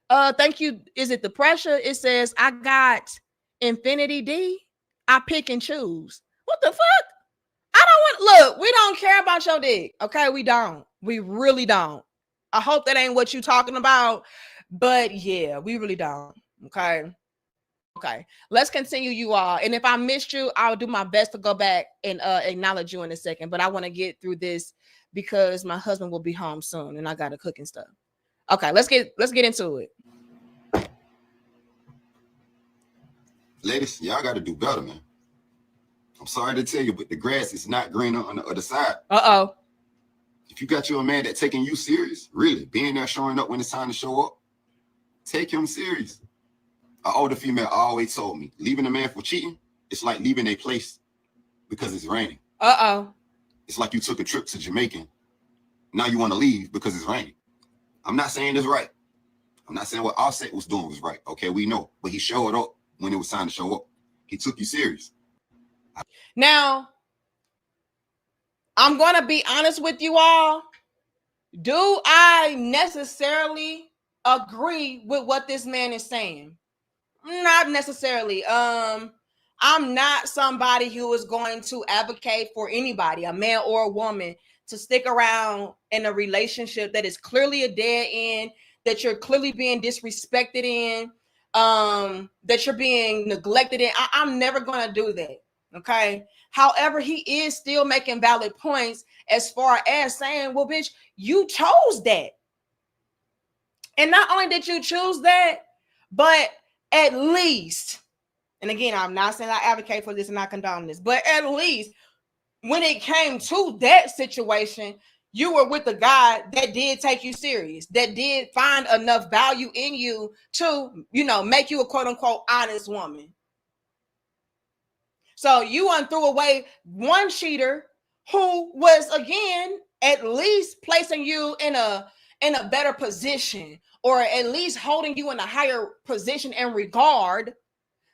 Thank you. Is it the pressure? It says, I got Infinity D. I pick and choose. What the fuck? I don't want, look, we don't care about your dick. Okay, we don't. We really don't. I hope that ain't what you talking about, but yeah, we really don't. Okay. Okay, let's continue, you all. And if I missed you, I'll do my best to go back and acknowledge you in a second. But I want to get through this because my husband will be home soon and I gotta cook and stuff. Okay, let's get into it. Ladies, y'all gotta do better, man. I'm sorry to tell you, but the grass is not greener on the other side. Uh-oh. If you got you a man that taking you serious, really being there, showing up when it's time to show up, take him serious. An older female always told me, leaving a man for cheating, it's like leaving a place because it's raining. Uh-oh. It's like you took a trip to Jamaica. Now you want to leave because it's raining. I'm not saying it's right. I'm not saying what Offset was doing was right. Okay, we know. But he showed up when it was time to show up. He took you serious. Now, I'm going to be honest with you all. Do I necessarily agree with what this man is saying? Not necessarily. I'm not somebody who is going to advocate for anybody, a man or a woman, to stick around in a relationship that is clearly a dead end, that you're clearly being disrespected in, that you're being neglected in. I'm never going to do that. Okay. However, he is still making valid points as far as saying, well, bitch, you chose that. And not only did you choose that, but at least, and again, I'm not saying I advocate for this and I condone this, but at least when it came to that situation, you were with a guy that did take you serious, that did find enough value in you to, make you a quote unquote honest woman. So you threw away one cheater who was, again, at least placing you in a better position, or at least holding you in a higher position and regard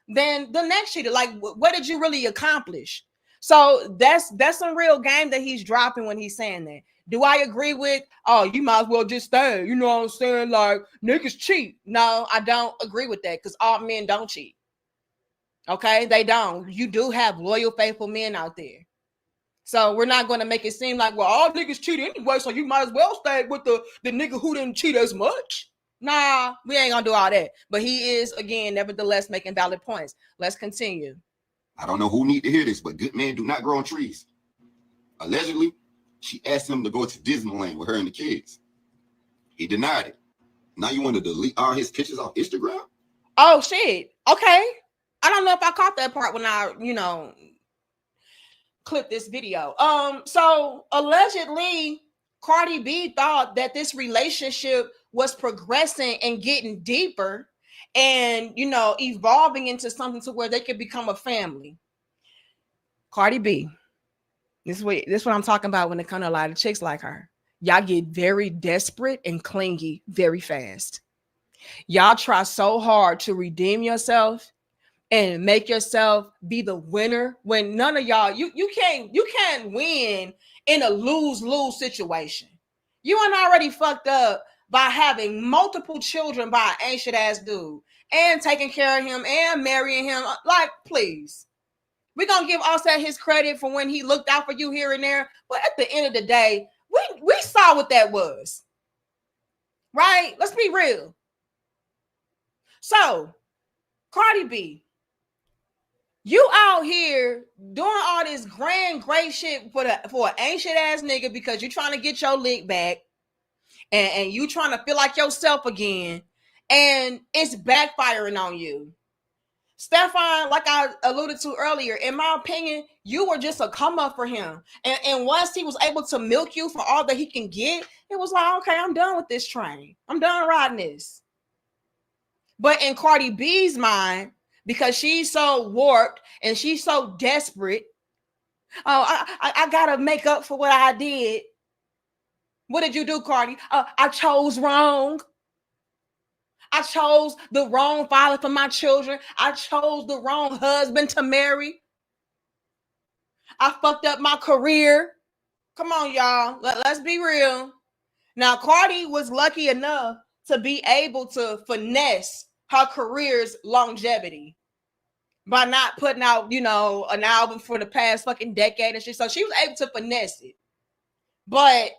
than the next cheater. Like, what did you really accomplish? So that's some real game that he's dropping when he's saying that. Do I agree with, oh, you might as well just stay? You know what I'm saying? Like, niggas cheat. No, I don't agree with that, because all men don't cheat. Okay, they don't. You do have loyal, faithful men out there. So we're not going to make it seem like, well, all niggas cheat anyway, so you might as well stay with the nigga who didn't cheat as much. Nah, we ain't going to do all that. But he is, again, nevertheless, making valid points. Let's continue. I don't know who need to hear this, but good men do not grow on trees. Allegedly, she asked him to go to Disneyland with her and the kids. He denied it. Now you want to delete all his pictures off Instagram? Oh, shit. Okay. I don't know if I caught that part when I, clip this video. So allegedly, Cardi B thought that this relationship was progressing and getting deeper and, evolving into something to where they could become a family. Cardi B, this is what I'm talking about when it comes to a lot of chicks like her. Y'all get very desperate and clingy very fast. Y'all try so hard to redeem yourself and make yourself be the winner when none of y'all, you can't win in a lose-lose situation. You ain't already fucked up by having multiple children by an ancient ass dude and taking care of him and marrying him. Like, please. We're gonna give Offset his credit for when he looked out for you here and there, but at the end of the day, we saw what that was. Right? Let's be real. So, Cardi B, you out here doing all this great shit for an ancient ass nigga because you're trying to get your lick back and you trying to feel like yourself again, and it's backfiring on you. Stefon, like I alluded to earlier, in my opinion, you were just a come up for him. And once he was able to milk you for all that he can get, it was like, okay, I'm done with this train. I'm done riding this. But in Cardi B's mind, because she's so warped and she's so desperate, oh, I gotta make up for what I did. What did you do, Cardi? I chose wrong. I chose the wrong father for my children. I chose the wrong husband to marry. I fucked up my career. Come on, y'all. Let's be real. Now, Cardi was lucky enough to be able to finesse her career's longevity by not putting out, an album for the past fucking decade and shit. So she was able to finesse it. But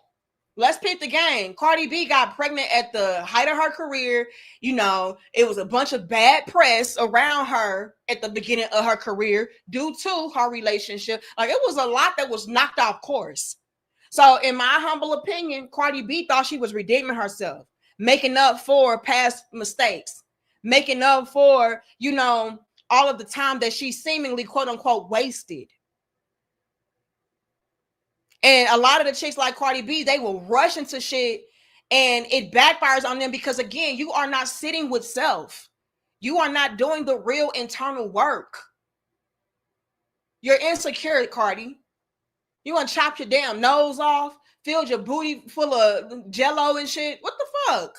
let's pick the game. Cardi B got pregnant at the height of her career. It was a bunch of bad press around her at the beginning of her career due to her relationship. Like, it was a lot that was knocked off course. So in my humble opinion, Cardi B thought she was redeeming herself, making up for past mistakes, making up for, all of the time that she seemingly, quote unquote, wasted. And a lot of the chicks like Cardi B, they will rush into shit and it backfires on them because, again, you are not sitting with self. You are not doing the real internal work. You're insecure, Cardi. You want to chop your damn nose off, filled your booty full of jello and shit. What the fuck?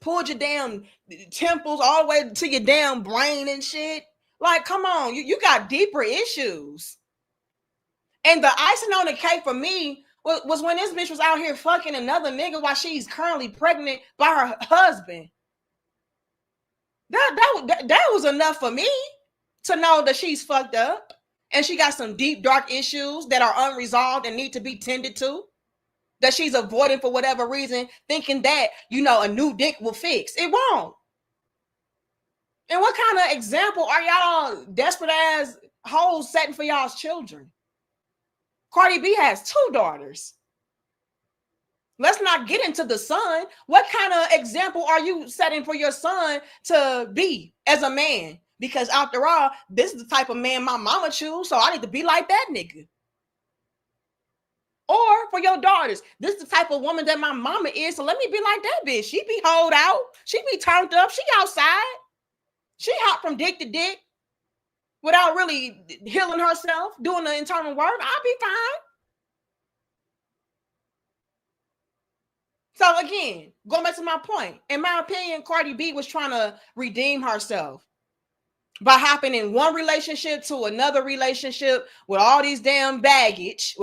Pulled your damn temples all the way to your damn brain and shit. Like, come on, you got deeper issues. And the icing on the cake for me was when this bitch was out here fucking another nigga while she's currently pregnant by her husband. That was enough for me to know that she's fucked up and she got some deep, dark issues that are unresolved and need to be tended to, that she's avoiding for whatever reason, thinking that, a new dick will fix. It won't. And what kind of example are y'all desperate ass hoes setting for y'all's children? Cardi B has 2 daughters. Let's not get into the son. What kind of example are you setting for your son to be as a man? Because after all, this is the type of man my mama choose, so I need to be like that nigga. Or for your daughters, this is the type of woman that my mama is, so let me be like that bitch. She be holed out. She be turned up. She outside. She hop from dick to dick without really healing herself, doing the internal work. I'll be fine. So again, going back to my point, in my opinion, Cardi B was trying to redeem herself by hopping in one relationship to another relationship with all these damn baggage,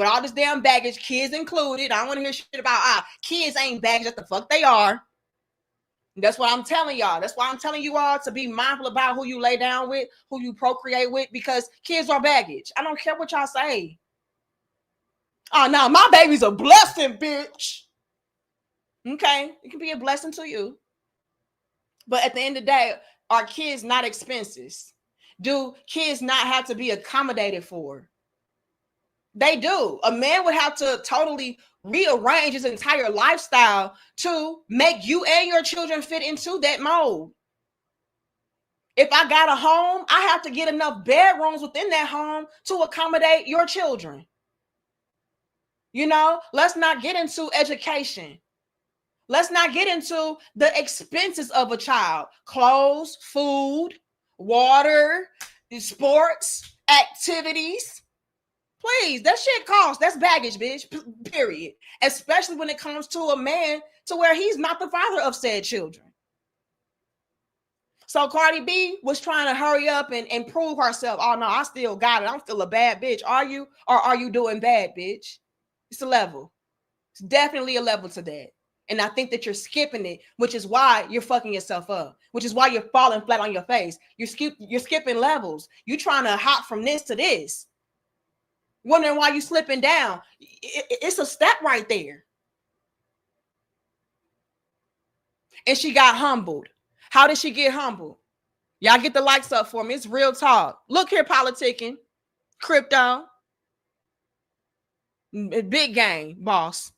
kids included. I don't want to hear shit about kids ain't baggage. What the fuck they are. That's what I'm telling y'all. That's why I'm telling you all to be mindful about who you lay down with, who you procreate with, because kids are baggage. I don't care what y'all say. Oh no, my baby's a blessing, bitch. Okay, it can be a blessing to you. But at the end of the day, are kids not expenses? Do kids not have to be accommodated for? They do. A man would have to totally rearrange his entire lifestyle to make you and your children fit into that mold. If I got a home, I have to get enough bedrooms within that home to accommodate your children. You know, let's not get into education. Let's not get into the expenses of a child. Clothes, food, water, sports, activities. Please, that shit costs. That's baggage, bitch, period. Especially when it comes to a man to where he's not the father of said children. So Cardi B was trying to hurry up and prove herself. Oh, no, I still got it. I'm still a bad bitch. Are you? Or are you doing bad, bitch? It's a level. It's definitely a level to that. And I think that you're skipping it, which is why you're fucking yourself up, which is why you're falling flat on your face. You're skipping levels. You're trying to hop from this to this. Wondering why you're slipping down. It's a step right there. And she got humbled. How did she get humbled? Y'all get the likes up for me. It's real talk. Look here, politicking, crypto, big game, boss.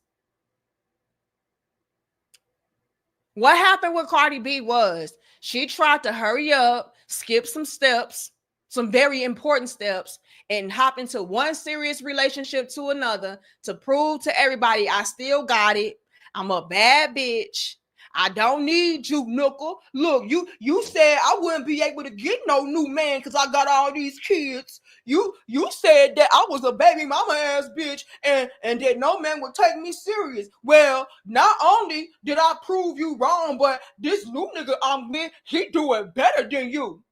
What happened with Cardi B was she tried to hurry up, skip some steps, some very important steps, and hop into one serious relationship to another to prove to everybody I still got it. I'm a bad bitch. I don't need you, nickel. Look, you said I wouldn't be able to get no new man because I got all these kids. You said that I was a baby mama ass bitch and that no man would take me serious. Well, not only did I prove you wrong, but this new nigga I'm with, he do it better than you.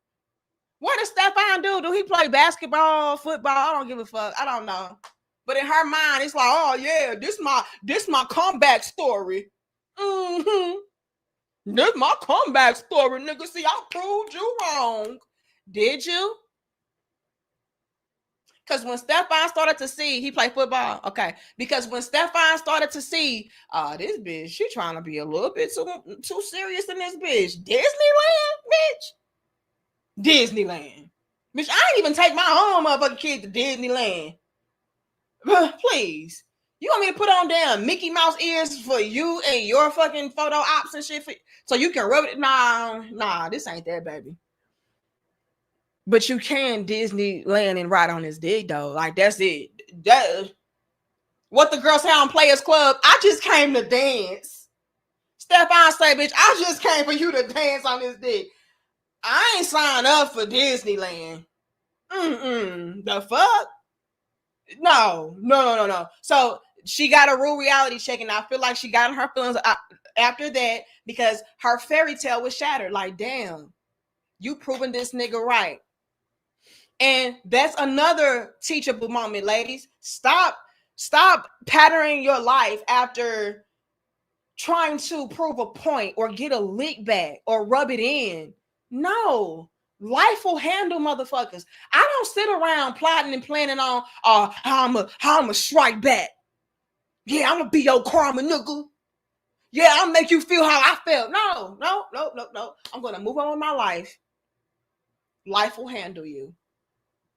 What does Stefon do? Do he play basketball, football? I don't give a fuck. I don't know. But in her mind, it's like, oh yeah, this my comeback story. Mm-hmm. This my comeback story, nigga. See, I proved you wrong. Did you? Because when Stefon started to see, he played football. Okay. Because when Stefon started to see, this bitch, she trying to be a little bit too serious in this bitch. Disneyland, bitch. Disneyland. Bitch, I ain't even take my own motherfucking kid to Disneyland. Please. You want me to put on damn Mickey Mouse ears for you and your fucking photo ops and shit so you can rub it? Nah, this ain't that, baby. But you can Disneyland and ride on his dick, though. Like, that's it. What the girl say on Players Club, I just came to dance. Stefon say, bitch, I just came for you to dance on this dick. I ain't signed up for Disneyland. The fuck? No. So she got a real reality check, and I feel like she got in her feelings after that because her fairy tale was shattered. Like, damn, you proving this nigga right. And that's another teachable moment, ladies. Stop patterning your life after trying to prove a point or get a lick back or rub it in. No. Life will handle motherfuckers. I don't sit around plotting and planning on how I'ma strike back. Yeah, I'm gonna be your karma, nigga. Yeah, I'll make you feel how I felt. No. I'm gonna move on with my life life will handle you.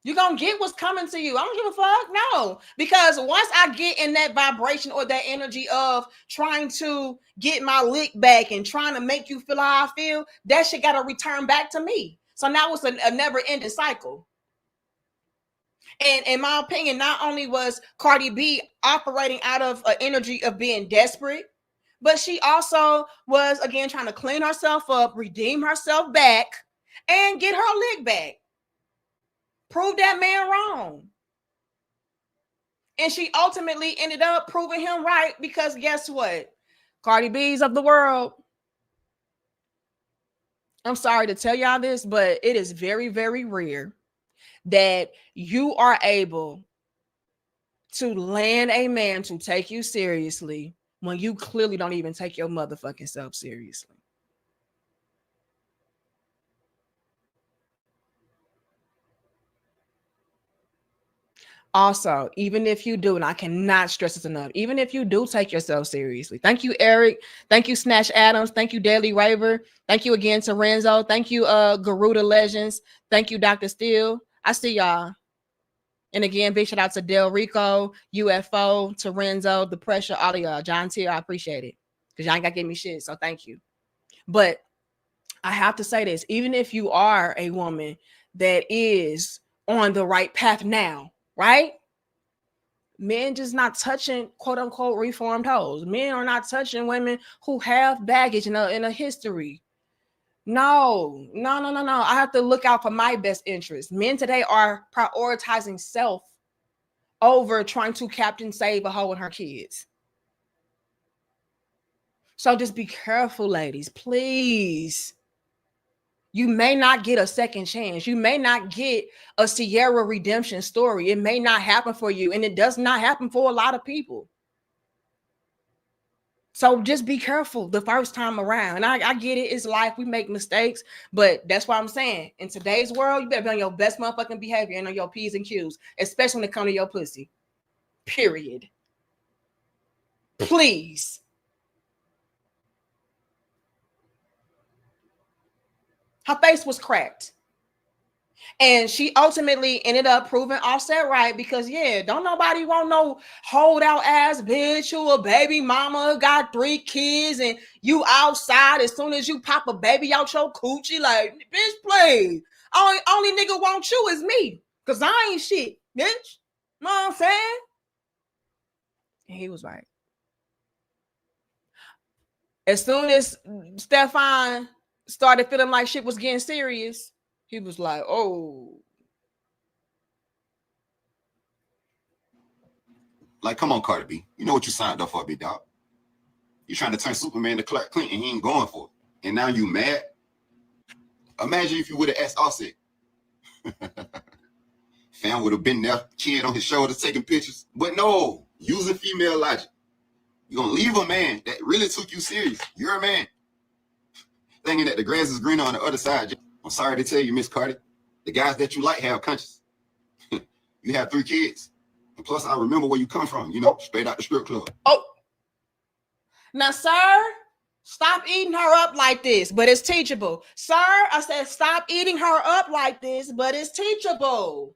You're going to get what's coming to you. I don't give a fuck. No, because once I get in that vibration or that energy of trying to get my lick back and trying to make you feel how I feel, that shit got to return back to me. So now it's a never ending cycle. And in my opinion, not only was Cardi B operating out of an energy of being desperate, but she also was, again, trying to clean herself up, redeem herself back, and get her lick back. Prove that man wrong. And she ultimately ended up proving him right, because guess what? Cardi B's of the world. I'm sorry to tell y'all this, but it is very, very rare that you are able to land a man to take you seriously when you clearly don't even take your motherfucking self seriously. Also, even if you do, and I cannot stress this enough, even if you do take yourself seriously. Thank you, Eric. Thank you, Snatch Adams. Thank you, Daily Raver. Thank you again to Renzo. Thank you, Garuda Legends. Thank you, Dr. Steele. I see y'all. And again, big shout out to Del Rico, UFO, to Renzo, The Pressure, all of y'all. John Tier, I appreciate it. Because y'all ain't got to give me shit, so thank you. But I have to say this, even if you are a woman that is on the right path now, right? Men just not touching quote unquote reformed hoes. Men are not touching women who have baggage in a history. No. I have to look out for my best interest. Men today are prioritizing self over trying to captain save a hoe and her kids. So just be careful, ladies, please. You may not get a second chance. You may not get a Sierra redemption story. It may not happen for you, and it does not happen for a lot of people. So just be careful the first time around. And I get it. It's life. We make mistakes, but that's what I'm saying. In today's world, you better be on your best motherfucking behavior and on your P's and Q's, especially when it comes to your pussy. Period. Please. Her face was cracked. And she ultimately ended up proving Offset right, because don't nobody want no hold out ass bitch who a baby mama, got 3 kids, and you outside as soon as you pop a baby out your coochie, like, bitch, please. Only nigga want you is me, because I ain't shit, bitch. Know what I'm saying? And he was right. As soon as Stefon started feeling like shit was getting serious, he was like, oh. Like, come on, Cardi B. You know what you signed up for, big dog. You trying to turn Superman to Clark Kent, and he ain't going for it. And now you mad? Imagine if you would have asked Offset. Fam would have been there, kid on his shoulder taking pictures. But no, using female logic. You're going to leave a man that really took you serious. You're a man. Thinking that the grass is greener on the other side. I'm sorry to tell you, Miss Cardi, the guys that you like have conscience. You have 3 kids. And plus, I remember where you come from, straight out the strip club. Oh. Now, sir, stop eating her up like this, but it's teachable. Sir, I said stop eating her up like this, but it's teachable.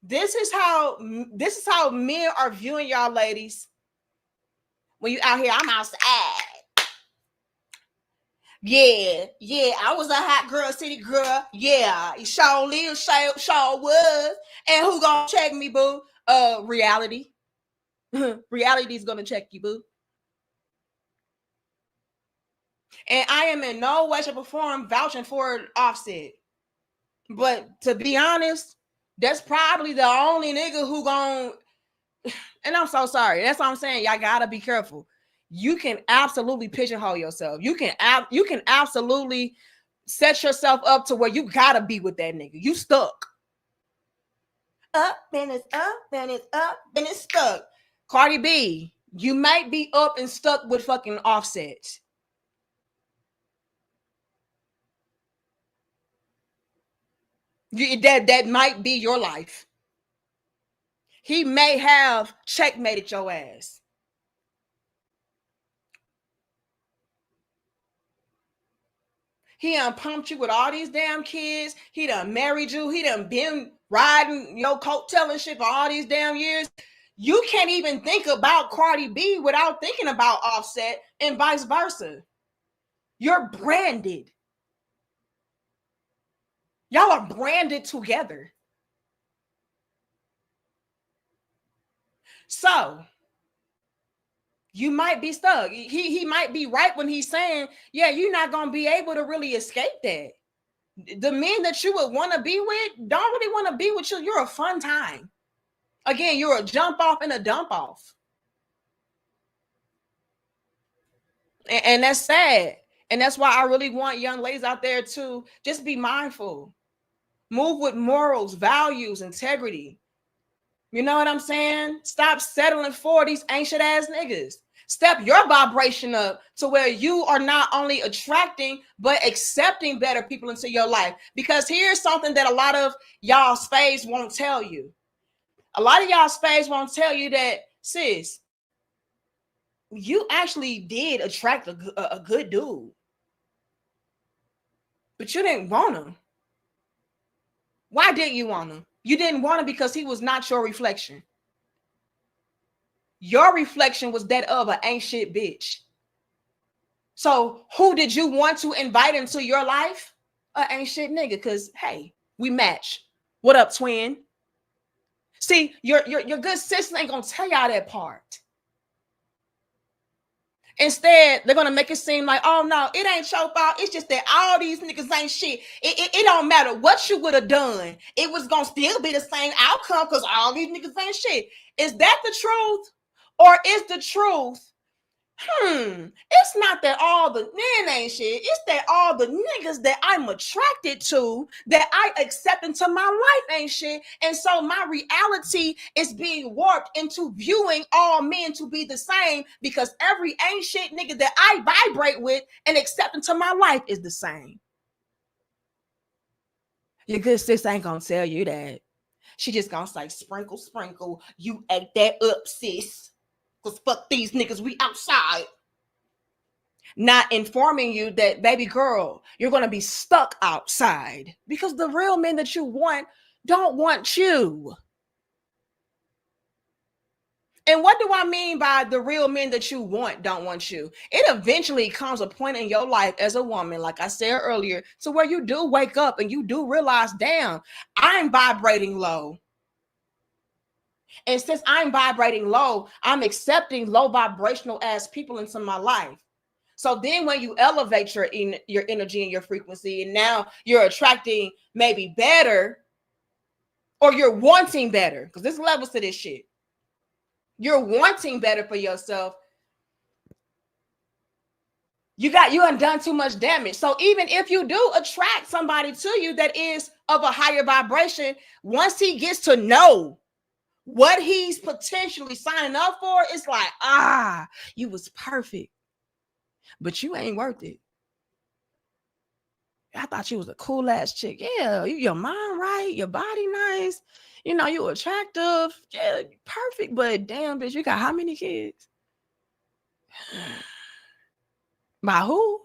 This is how men are viewing y'all, ladies. When you out here, I'm outside. Yeah, I was a hot girl, city girl. Yeah, sure was. And who gonna check me, boo? Reality. Reality's gonna check you, boo. And I am in no way, shape, or form vouching for Offset. But to be honest, that's probably the only nigga who gon', and I'm so sorry. That's what I'm saying. Y'all gotta be careful. You can absolutely pigeonhole yourself. You can absolutely set yourself up to where you gotta be with that nigga. You stuck. Up and it's up and it's up and it's stuck. Cardi B, you might be up and stuck with fucking Offset. That might be your life. He may have checkmated your ass. He done pumped you with all these damn kids. He done married you. He done been riding your coattail and shit for all these damn years. You can't even think about Cardi B without thinking about Offset, and vice versa. You're branded. Y'all are branded together. So you might be stuck. He might be right when he's saying, yeah, you're not going to be able to really escape that. The men that you would want to be with don't really want to be with you. You're a fun time. Again, you're a jump off and a dump off. And that's sad. And that's why I really want young ladies out there to just be mindful. Move with morals, values, integrity. You know what I'm saying? Stop settling for these ancient ass niggas. Step your vibration up to where you are not only attracting, but accepting better people into your life. Because here's something that a lot of y'all spades won't tell you. A lot of y'all spades won't tell you that, sis, you actually did attract a good dude. But you didn't want him. Why didn't you want him? You didn't want him because he was not your reflection. Your reflection was that of an ain't shit bitch. So who did you want to invite into your life? Ain't shit nigga, because, hey, we match. What up, twin? See, your good sister ain't going to tell y'all that part. Instead, they're going to make it seem like, oh, no, it ain't your fault. It's just that all these niggas ain't shit. It don't matter what you would have done. It was going to still be the same outcome because all these niggas ain't shit. Is that the truth? Or is the truth, it's not that all the men ain't shit. It's that all the niggas that I'm attracted to, that I accept into my life ain't shit. And so my reality is being warped into viewing all men to be the same because every ain't shit nigga that I vibrate with and accept into my life is the same. Your good sis ain't gonna tell you that. She just gonna say, sprinkle, sprinkle. You ate that up, sis. Because fuck these niggas, we outside. Not informing you that, baby girl, you're going to be stuck outside because the real men that you want don't want you. And what do I mean by the real men that you want don't want you? It eventually comes a point in your life as a woman, like I said earlier, to where you do wake up and you do realize, damn, I'm vibrating low. And since I'm vibrating low, I'm accepting low vibrational ass people into my life. So then when you elevate your energy and your frequency, and now you're attracting maybe better, or you're wanting better, because there's levels to this shit. You're wanting better for yourself. You undone too much damage. So even if you do attract somebody to you that is of a higher vibration, once he gets to know what he's potentially signing up for, it's like, you was perfect, but you ain't worth it. I thought you was a cool ass chick. Yeah, your mind right, your body nice, you attractive, yeah, perfect, but damn, bitch, you got how many kids? By who?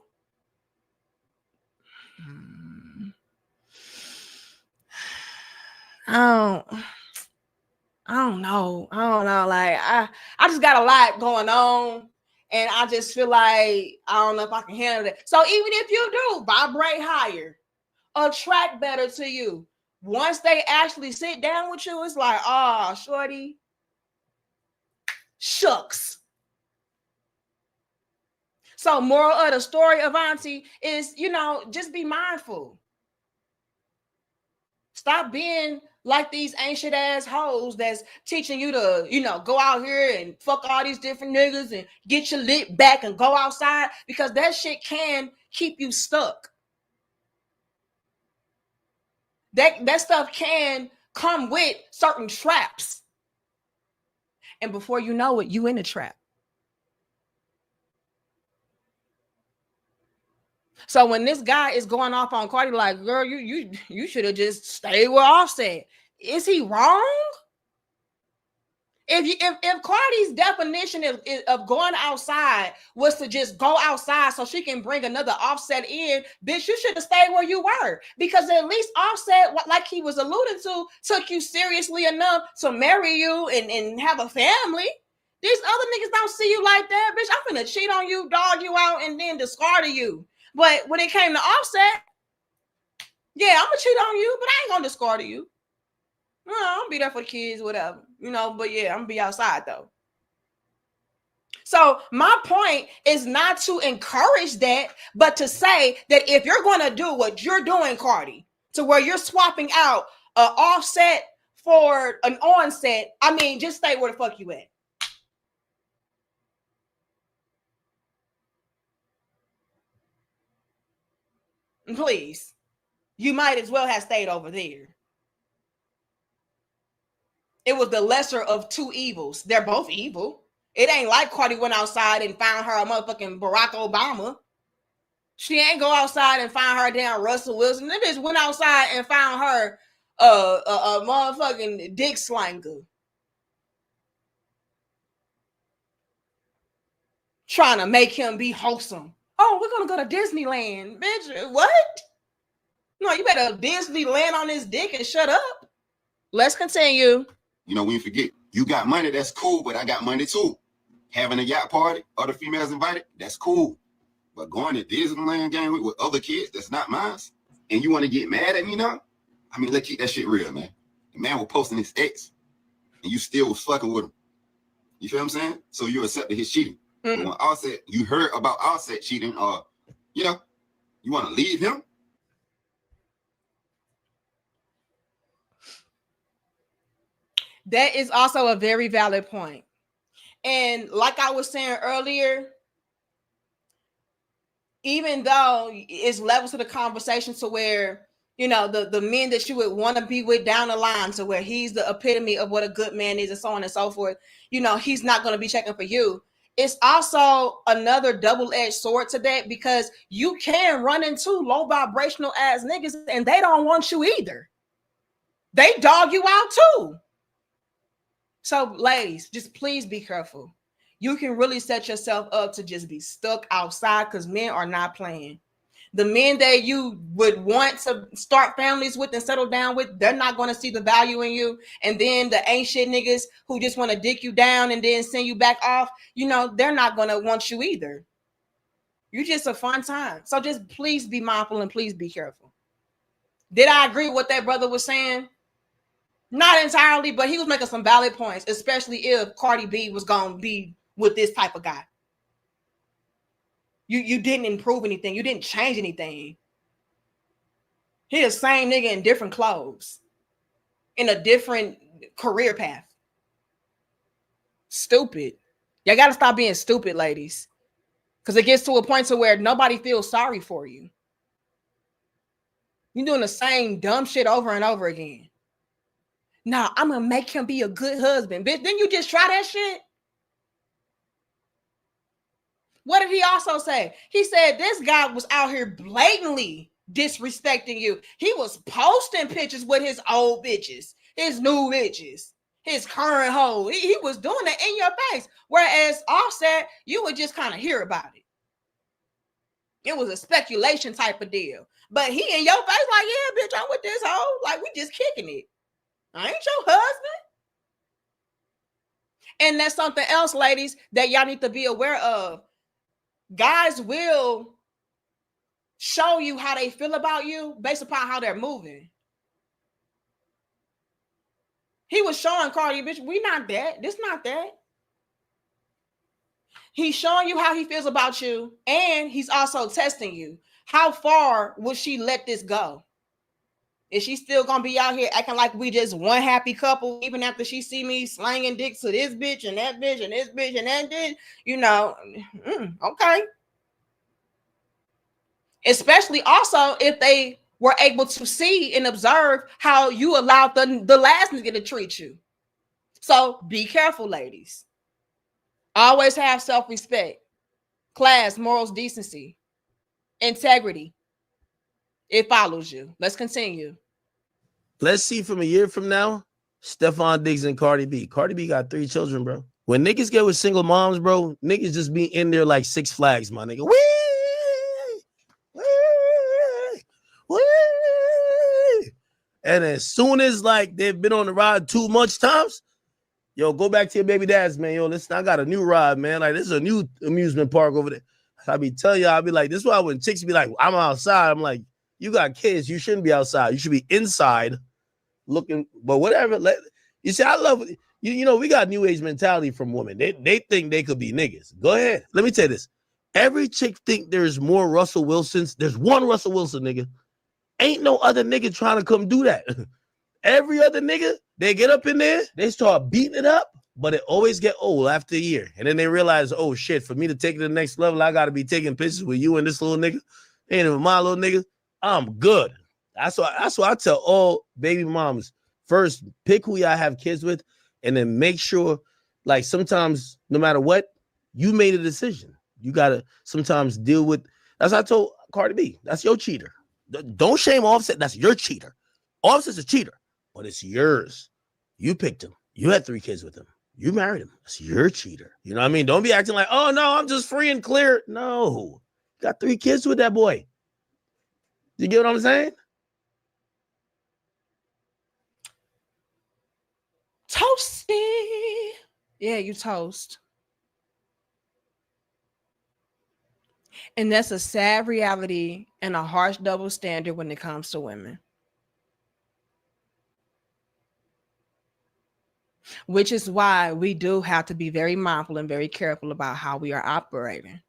I don't know. Like, I just got a lot going on, and I just feel like I don't know if I can handle it. So even if you do vibrate higher, attract better to you, once they actually sit down with you, it's like, shorty, shucks. So moral of the story, Avanti, is, just be mindful. Stop being like these ancient ass hoes that's teaching you to, go out here and fuck all these different niggas and get your lit back and go outside, because that shit can keep you stuck. That stuff can come with certain traps. And before you know it, you in a trap. So when this guy is going off on Cardi, like, girl, you should have just stayed with Offset. Is he wrong? If Cardi's definition of going outside was to just go outside so she can bring another Offset in, bitch, you should have stayed where you were, because at least Offset, like he was alluding to, took you seriously enough to marry you and have a family. These other niggas don't see you like that, bitch. I'm finna cheat on you, dog you out, and then discard you. But when it came to Offset, yeah, I'm gonna cheat on you, but I ain't gonna discard you. No, I'm gonna be there for the kids, whatever, but yeah, I'm gonna be outside though. So my point is not to encourage that, but to say that if you're gonna do what you're doing, Cardi, to where you're swapping out an Offset for an onset, I mean, just stay where the fuck you at. Please, you might as well have stayed over there. It was the lesser of two evils. They're both evil. It ain't like Cardi went outside and found her a motherfucking Barack Obama. She ain't go outside and find her damn Russell Wilson. That bitch went outside and found her a motherfucking dick slanger. Trying to make him be wholesome. Oh, we're gonna go to Disneyland. Bitch, what? No, you better Disneyland on this dick and shut up. Let's continue. When you forget, you got money, that's cool, but I got money too. Having a yacht party, other females invited, that's cool. But going to Disneyland game with other kids, that's not mine. And you want to get mad at me now? I mean, let's keep that shit real, man. The man was posting his ex, and you still was fucking with him. You feel what I'm saying? So you accepted his cheating. But when Offset, you heard about Offset cheating, you want to leave him? That is also a very valid point. And like I was saying earlier, even though it's levels to the conversation to where, the men that you would want to be with down the line, to where he's the epitome of what a good man is and so on and so forth, he's not going to be checking for you. It's also another double-edged sword to that, because you can run into low vibrational ass niggas and they don't want you either. They dog you out too. So ladies, just please be careful. You can really set yourself up to just be stuck outside, because men are not playing. The men that you would want to start families with and settle down with, they're not going to see the value in you. And then the ain't shit niggas who just want to dick you down and then send you back off, they're not going to want you either. You're just a fun time. So just please be mindful and please be careful. Did I agree with what that brother was saying? Not entirely, but he was making some valid points, especially if Cardi B was going to be with this type of guy. You didn't improve anything. You didn't change anything. He the same nigga in different clothes, in a different career path. Stupid. Y'all got to stop being stupid, ladies, because it gets to a point to where nobody feels sorry for you. You're doing the same dumb shit over and over again. Nah, I'm going to make him be a good husband. Bitch, didn't you just try that shit? What did he also say? He said this guy was out here blatantly disrespecting you. He was posting pictures with his old bitches, his new bitches, his current hoe. He was doing that in your face. Whereas Offset, you would just kind of hear about it. It was a speculation type of deal. But he in your face like, yeah, bitch, I'm with this hoe. Like, we just kicking it. I ain't your husband. And that's something else, ladies, that y'all need to be aware of. Guys will show you how they feel about you based upon how they're moving. He was showing Cardi, bitch, we not that. This not that. He's showing you how he feels about you, and he's also testing you. How far will she let this go? Is she still gonna be out here acting like we just one happy couple, even after she see me slanging dicks to this bitch and that bitch and this bitch and that bitch? Okay. Especially also if they were able to see and observe how you allowed the last nigga to treat you. So be careful, ladies. Always have self-respect, class, morals, decency, integrity. It follows you. Let's continue. Let's see from a year from now, Stefon Diggs and Cardi B. Cardi B got 3 children, bro. When niggas get with single moms, bro, niggas just be in there like Six Flags, my nigga. Wee! Wee! Wee! And as soon as like they've been on the ride too much times, yo, go back to your baby dads, man. Yo, listen, I got a new ride, man. Like, this is a new amusement park over there. I be telling you, I be like, this is why when chicks be like, I'm outside, I'm like, you got kids, you shouldn't be outside. You should be inside looking, but whatever. You see, I love it. You know, we got new age mentality from women. They think they could be niggas. Go ahead. Let me tell you this. Every chick think there's more Russell Wilsons. There's one Russell Wilson, nigga. Ain't no other nigga trying to come do that. Every other nigga, they get up in there, they start beating it up, but it always get old after a year. And then they realize, oh shit, for me to take it to the next level, I gotta be taking pictures with you and this little nigga. Ain't even my little nigga. I'm good. That's why I tell all baby moms, first pick who y'all have kids with, and then make sure, like, sometimes no matter what, you made a decision. You gotta sometimes deal with. That's what I told Cardi B. That's your cheater. Don't shame Offset. That's your cheater. Offset's a cheater, but it's yours. You picked him. You had 3 kids with him. You married him. That's your cheater. You know what I mean? Don't be acting like, oh no, I'm just free and clear. No, got 3 kids with that boy. You get what I'm saying? Toasty. Yeah, you toast. And that's a sad reality and a harsh double standard when it comes to women. Which is why we do have to be very mindful and very careful about how we are operating.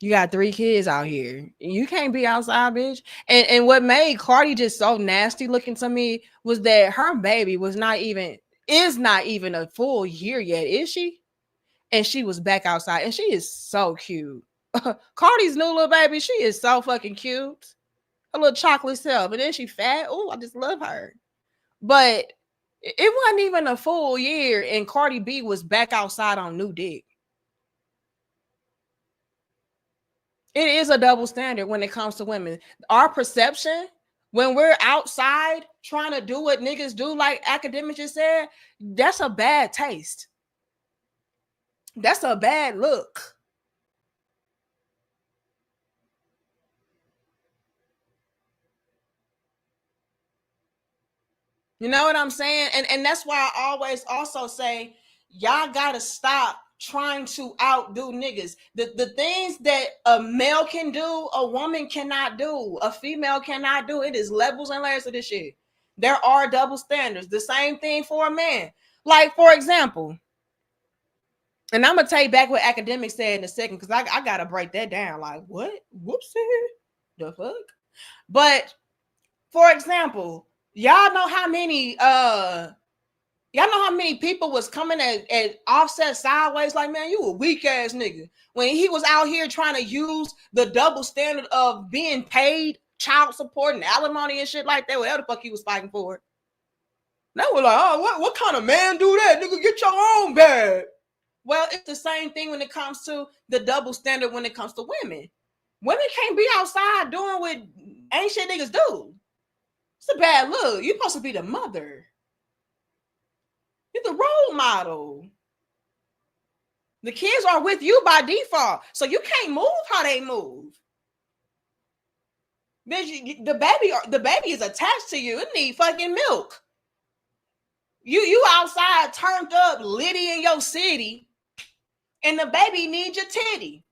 You got 3 kids out here. You can't be outside, bitch. And what made Cardi just so nasty looking to me was that her baby is not even a full year yet, is she? And she was back outside, and she is so cute. Cardi's new little baby, she is so fucking cute. A little chocolate self, and then she fat. Oh, I just love her. But it wasn't even a full year, and Cardi B was back outside on new dick. It is a double standard when it comes to women. Our perception, when we're outside trying to do what niggas do, like Academic just said, that's a bad taste. That's a bad look. You know what I'm saying? And that's why I always also say, y'all gotta stop trying to outdo niggas. The things that a male can do, a woman cannot do, a female cannot do. It is levels and layers of this shit. There are double standards. The same thing for a man. Like, for example, and I'm gonna take back what Academic said in a second, because I gotta break that down. Like, what? Whoopsie. The fuck? But for example, y'all know how many people was coming at Offset sideways, like, man, you a weak ass nigga, when he was out here trying to use the double standard of being paid child support and alimony and shit like that, whatever the fuck he was fighting for. They were like, oh, what kind of man do that? Nigga, get your own bag. Well, it's the same thing when it comes to the double standard when it comes to women. Women can't be outside doing what ain't shit niggas do. It's a bad look. You're supposed to be the mother. You're the role model. The kids are with you by default, so you can't move how they move. Bitch, the baby is attached to you. It need fucking milk. You outside turned up, litty in your city, and the baby needs your titty.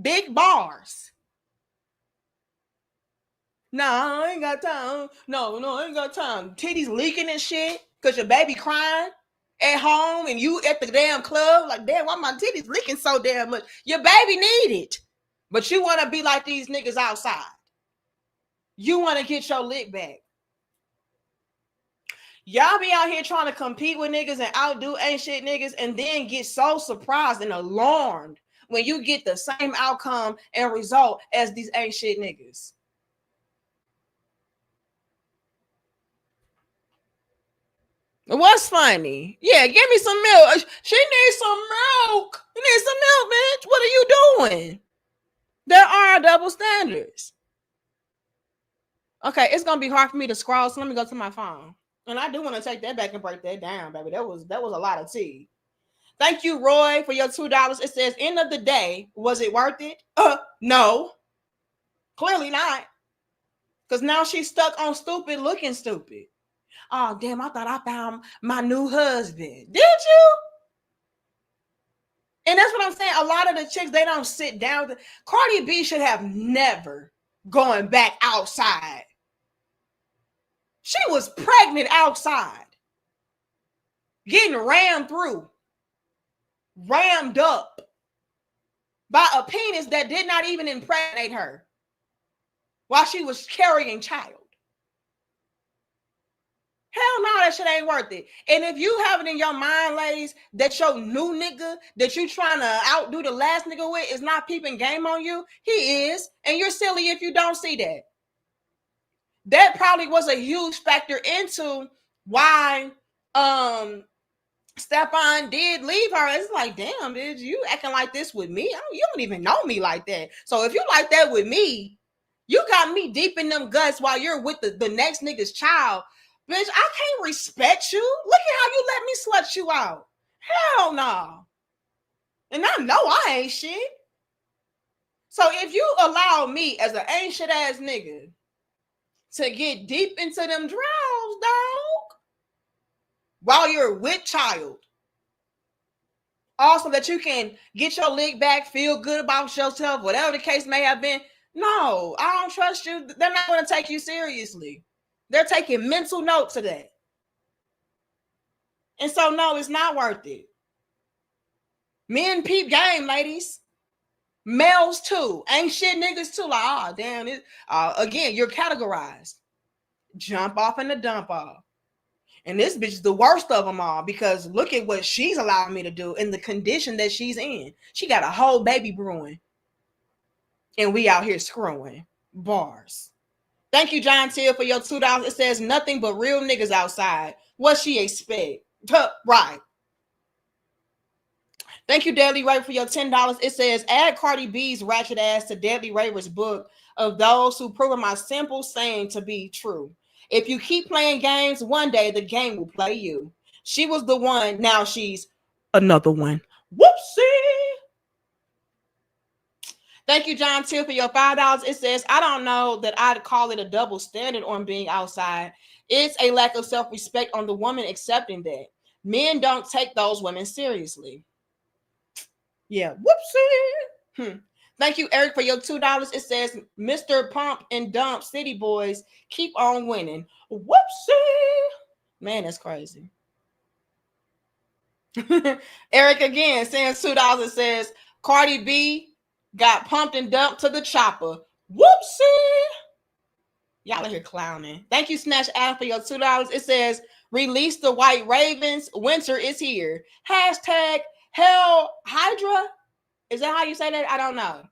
Big bars. No, I ain't got time. No, I ain't got time. Titties leaking and shit because your baby crying at home and you at the damn club. Like, damn, why my titties leaking so damn much? Your baby need it. But you want to be like these niggas outside. You want to get your lick back. Y'all be out here trying to compete with niggas and outdo ain't shit niggas, and then get so surprised and alarmed when you get the same outcome and result as these ain't shit niggas. What's funny? Yeah, give me some milk. She needs some milk. You need some milk, bitch. What are you doing? There are double standards. Okay, it's gonna be hard for me to scroll, so let me go to my phone. And I do want to take that back and break that down, baby. That was a lot of tea. Thank you, Roy, for your $2. It says, end of the day, was it worth it? No, clearly not. Because now she's stuck on stupid looking stupid. Oh, damn, I thought I found my new husband. Did you? And that's what I'm saying. A lot of the chicks, they don't sit down. Cardi B should have never gone back outside. She was pregnant outside, getting rammed up by a penis that did not even impregnate her while she was carrying child. Hell no, that shit ain't worth it. And if you have it in your mind, ladies, that your new nigga that you trying to outdo the last nigga with is not peeping game on you, he is. And you're silly if you don't see that. That probably was a huge factor into why Stefon did leave her. It's like, damn, bitch, you acting like this with me? You don't even know me like that. So if you like that with me, you got me deep in them guts while you're with the next nigga's child. Bitch, I can't respect you. Look at how you let me slut you out. Hell no. And I know I ain't shit. So if you allow me as an ain't shit ass nigga to get deep into them draws, dog, while you're with child, also that you can get your lick back, feel good about yourself, whatever the case may have been. No, I don't trust you. They're not going to take you seriously. They're taking mental notes of that. And so, no, it's not worth it. Men peep game, ladies. Males too. Ain't shit niggas too. Like, oh, damn. Again, you're categorized. Jump off and the dump off. And this bitch is the worst of them all because look at what she's allowing me to do in the condition that she's in. She got a whole baby brewing. And we out here screwing. Bars. Thank you, John Till, for your $2. It says nothing but real niggas outside. What she expect? Right. Thank you, Deadly Raver, for your $10. It says add Cardi B's ratchet ass to Deadly Raver's book of those who prove my simple saying to be true. If you keep playing games, one day the game will play you. She was the one. Now she's another one. Whoopsie. Thank you, John Till, for your $5. It says, I don't know that I'd call it a double standard on being outside. It's a lack of self-respect on the woman accepting that. Men don't take those women seriously. Yeah, whoopsie. Thank you, Eric, for your $2. It says, Mr. Pump and Dump City Boys keep on winning. Whoopsie. Man, that's crazy. Eric again saying $2. It says, Cardi B got pumped and dumped to the chopper. Whoopsie. Y'all are here clowning. Thank you, Snatch Adam, for your $2. It says, release the white ravens. Winter is here. Hashtag Hell Hydra. Is that how you say that? I don't know.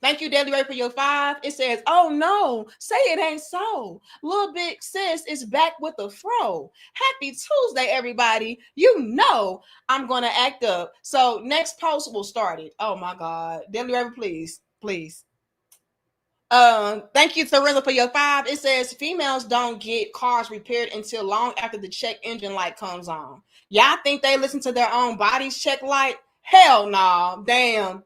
Thank you, Daily Ray, for your $5. It says, oh no, say it ain't so. Little Big Sis is back with the fro. Happy Tuesday, everybody. You know I'm going to act up. So next post will start it. Oh my God. Daily Ray, please. Thank you, Teresa, for your $5. It says females don't get cars repaired until long after the check engine light comes on. Y'all think they listen to their own body's check light? Hell no. Nah. Damn.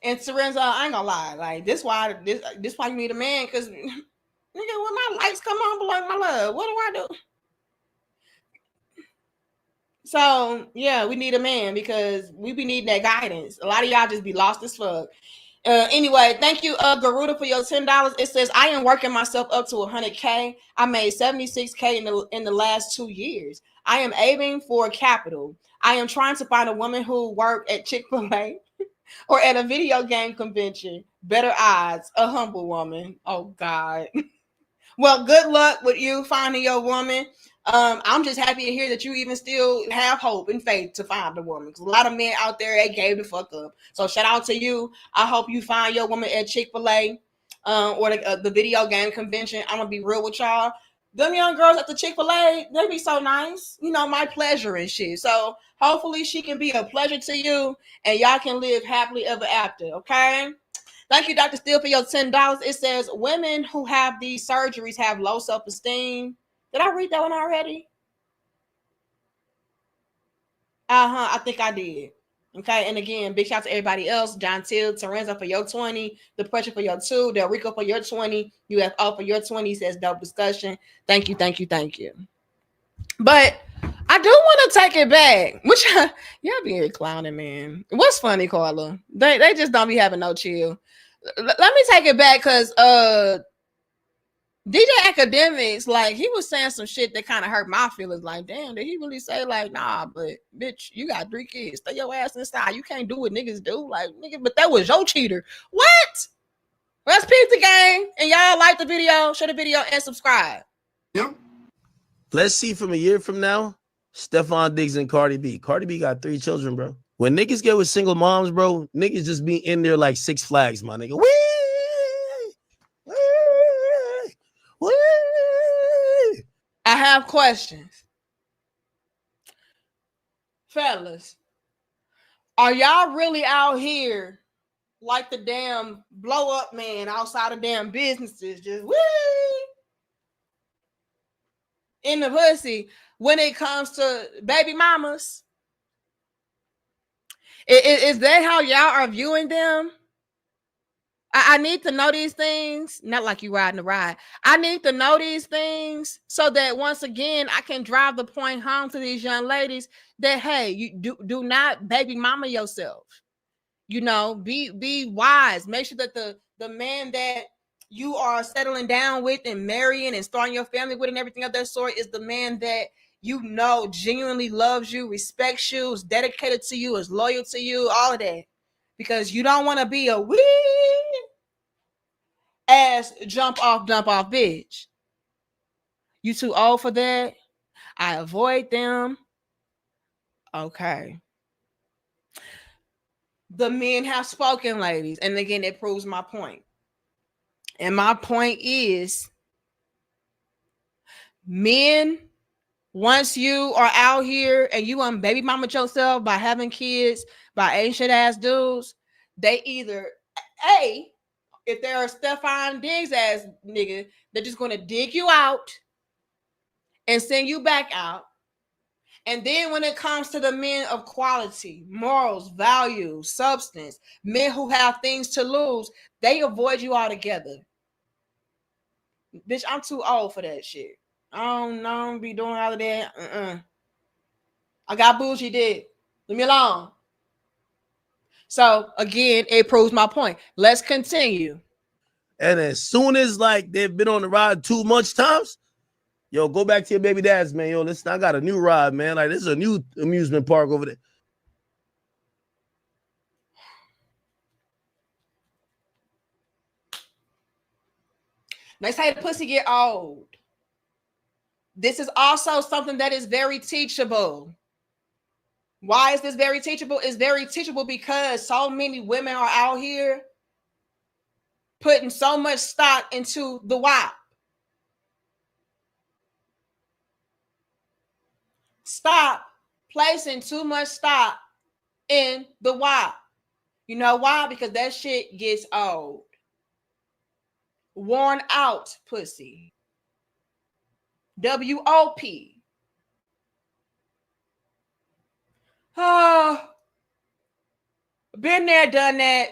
And Terenza, I ain't gonna lie, like this why you need a man, because nigga, when my lights come on below my love, what do I do? So yeah, we need a man because we be needing that guidance. A lot of y'all just be lost as fuck. Anyway, thank you, Garuda, for your $10. It says I am working myself up to 100K. I made 76K in the last 2 years. I am aiming for capital. I am trying to find a woman who worked at Chick-fil-A or at a video game convention. Better odds, a humble woman. Oh God. Well, good luck with you finding your woman. I'm just happy to hear that you even still have hope and faith to find a woman. Because a lot of men out there, they gave the fuck up. So shout out to you. I hope you find your woman at Chick-fil-A or the video game convention. I'm gonna be real with y'all. Them young girls at the Chick-fil-A, they be so nice. You know, my pleasure and shit. So hopefully she can be a pleasure to you and y'all can live happily ever after, okay? Thank you, Dr. Steele, for your $10. It says women who have these surgeries have low self-esteem. Did I read that one already? I think I did. Okay, and again, big shout out to everybody else. John Till, Terenza for your 20, The Pressure for your 2, Del Rico for your 20, UFO for your 20. Says dope discussion. Thank you. But I do want to take it back, which y'all be clowning, man. What's funny, Carla? They just don't be having no chill. Let me take it back because DJ Academics, like, he was saying some shit that kind of hurt my feelings. Like, damn, did he really say, like, nah, but bitch, you got 3 kids. Stay your ass inside. You can't do what niggas do. Like, nigga, but that was your cheater. What? Let's peep the game. And y'all like the video, share the video, and subscribe. Yep. Let's see from a year from now, Stefon Diggs and Cardi B. Cardi B got 3 children, bro. When niggas get with single moms, bro, niggas just be in there like Six Flags, my nigga. Wee! I have questions. Fellas, are y'all really out here like the damn blow up man outside of damn businesses, just woo in the pussy when it comes to baby mamas? Is that how y'all are viewing them? I need to know these things, not like you riding the ride. I need to know these things so that once again I can drive the point home to these young ladies that, hey, you do not baby mama yourself. You know, be wise. Make sure that the man that you are settling down with and marrying and starting your family with and everything of that sort is the man that you know genuinely loves you, respects you, is dedicated to you, is loyal to you, all of that. Because you don't want to be a wee ass jump off bitch. You too old for that? I avoid them. Okay. The men have spoken, ladies. And again, it proves my point. And my point is, men, once you are out here and you baby mama yourself by having kids by ancient ass dudes, they either if they're a Stefon Diggs ass nigga, they're just gonna dig you out and send you back out. And then when it comes to the men of quality, morals, values, substance, men who have things to lose, they avoid you altogether. Bitch, I'm too old for that shit. I don't be doing all of that. I got bougie dick. Leave me alone. So again, it proves my point. Let's continue. And as soon as like they've been on the ride too much times, yo, go back to your baby dads, man. Yo, listen, I got a new ride, man. Like, this is a new amusement park over there. They say the pussy get old. This is also something that is very teachable. Why is this very teachable? It's very teachable because so many women are out here putting so much stock into the WAP. Stop placing too much stock in the WAP. You know why? Because that shit gets old. Worn out pussy. WOP. Oh, been there, done that.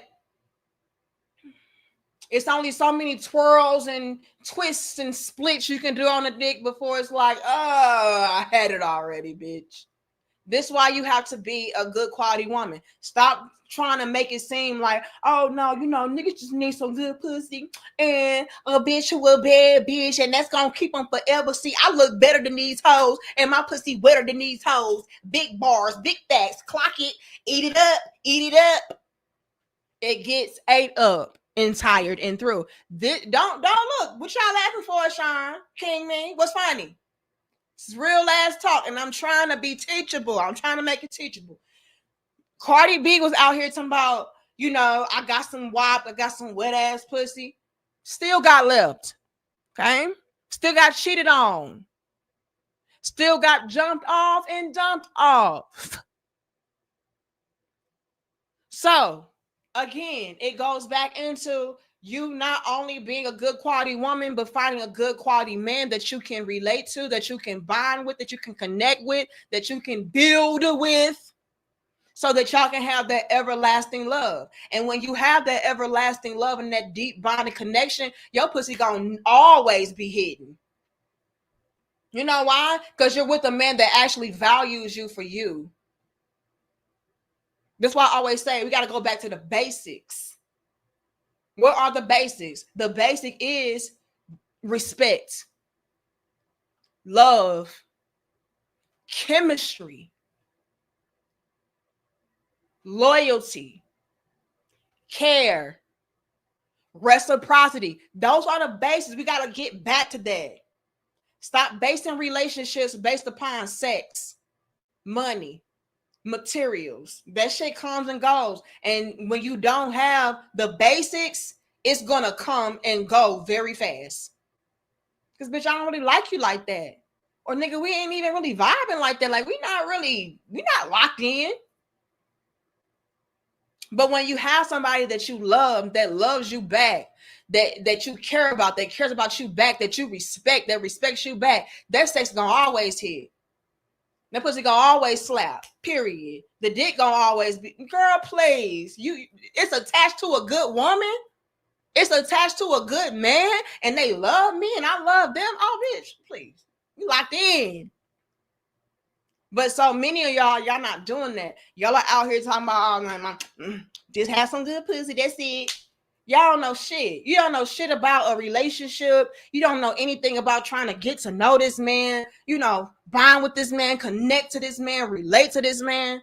It's only so many twirls and twists and splits you can do on a dick before it's like, oh, I had it already, bitch. This is why you have to be a good quality woman. Stop trying to make it seem like, oh no, you know, niggas just need some good pussy and a bitch who a bad bitch, and that's gonna keep them forever. See, I look better than these hoes, and my pussy wetter than these hoes. Big bars, big facts, clock it, eat it up, eat it up. It gets ate up and tired and through. Don't look. What y'all laughing for, Sean? King me? What's funny? It's real ass talk, and I'm trying to be teachable. I'm trying to make it teachable. Cardi B was out here talking about, you know, I got some WAP, I got some wet ass pussy. Still got left. Okay? Still got cheated on. Still got jumped off and dumped off. So, again, it goes back into you not only being a good quality woman, but finding a good quality man that you can relate to, that you can bond with, that you can connect with, that you can build with, so that y'all can have that everlasting love. And when you have that everlasting love and that deep bonding connection, your pussy gonna always be hidden. You know why? Because you're with a man that actually values you for you. That's why I always say we got to go back to the basics. What are the basics? The basic is respect, love, chemistry, loyalty, care, reciprocity. Those are the basics. We got to get back to that. Stop basing relationships based upon sex, money, materials. That shit comes and goes. And when you don't have the basics, it's gonna come and go very fast. Because bitch, I don't really like you like that. Or nigga, we ain't even really vibing like that. Like we not locked in. But when you have somebody that you love, that loves you back, that you care about, that cares about you back, that you respect, that respects you back, that sex gonna always hit. That pussy gonna always slap. Period. The dick gonna always be. Girl, please. It's attached to a good woman. It's attached to a good man, and they love me, and I love them. Oh, bitch, please. You locked in. But so many of y'all not doing that. Y'all are out here talking about, just have some good pussy. That's it. Y'all don't know shit. You don't know shit about a relationship. You don't know anything about trying to get to know this man, bond with this man, connect to this man, relate to this man.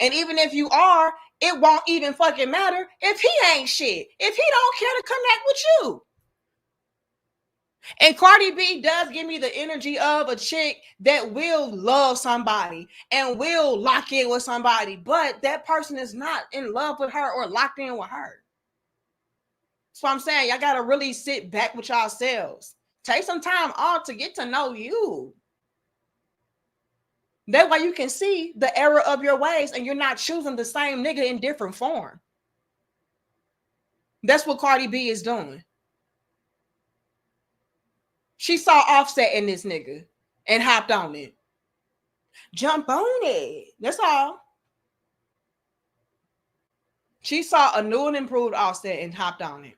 And even if you are, it won't even fucking matter if he ain't shit, if he don't care to connect with you. And Cardi B does give me the energy of a chick that will love somebody and will lock in with somebody, but that person is not in love with her or locked in with her. So I'm saying y'all gotta really sit back with yourselves. Take some time off to get to know you. That way you can see the error of your ways and you're not choosing the same nigga in different form. That's what Cardi B is doing. She saw Offset in this nigga and hopped on it. Jump on it. That's all. She saw a new and improved Offset and hopped on it.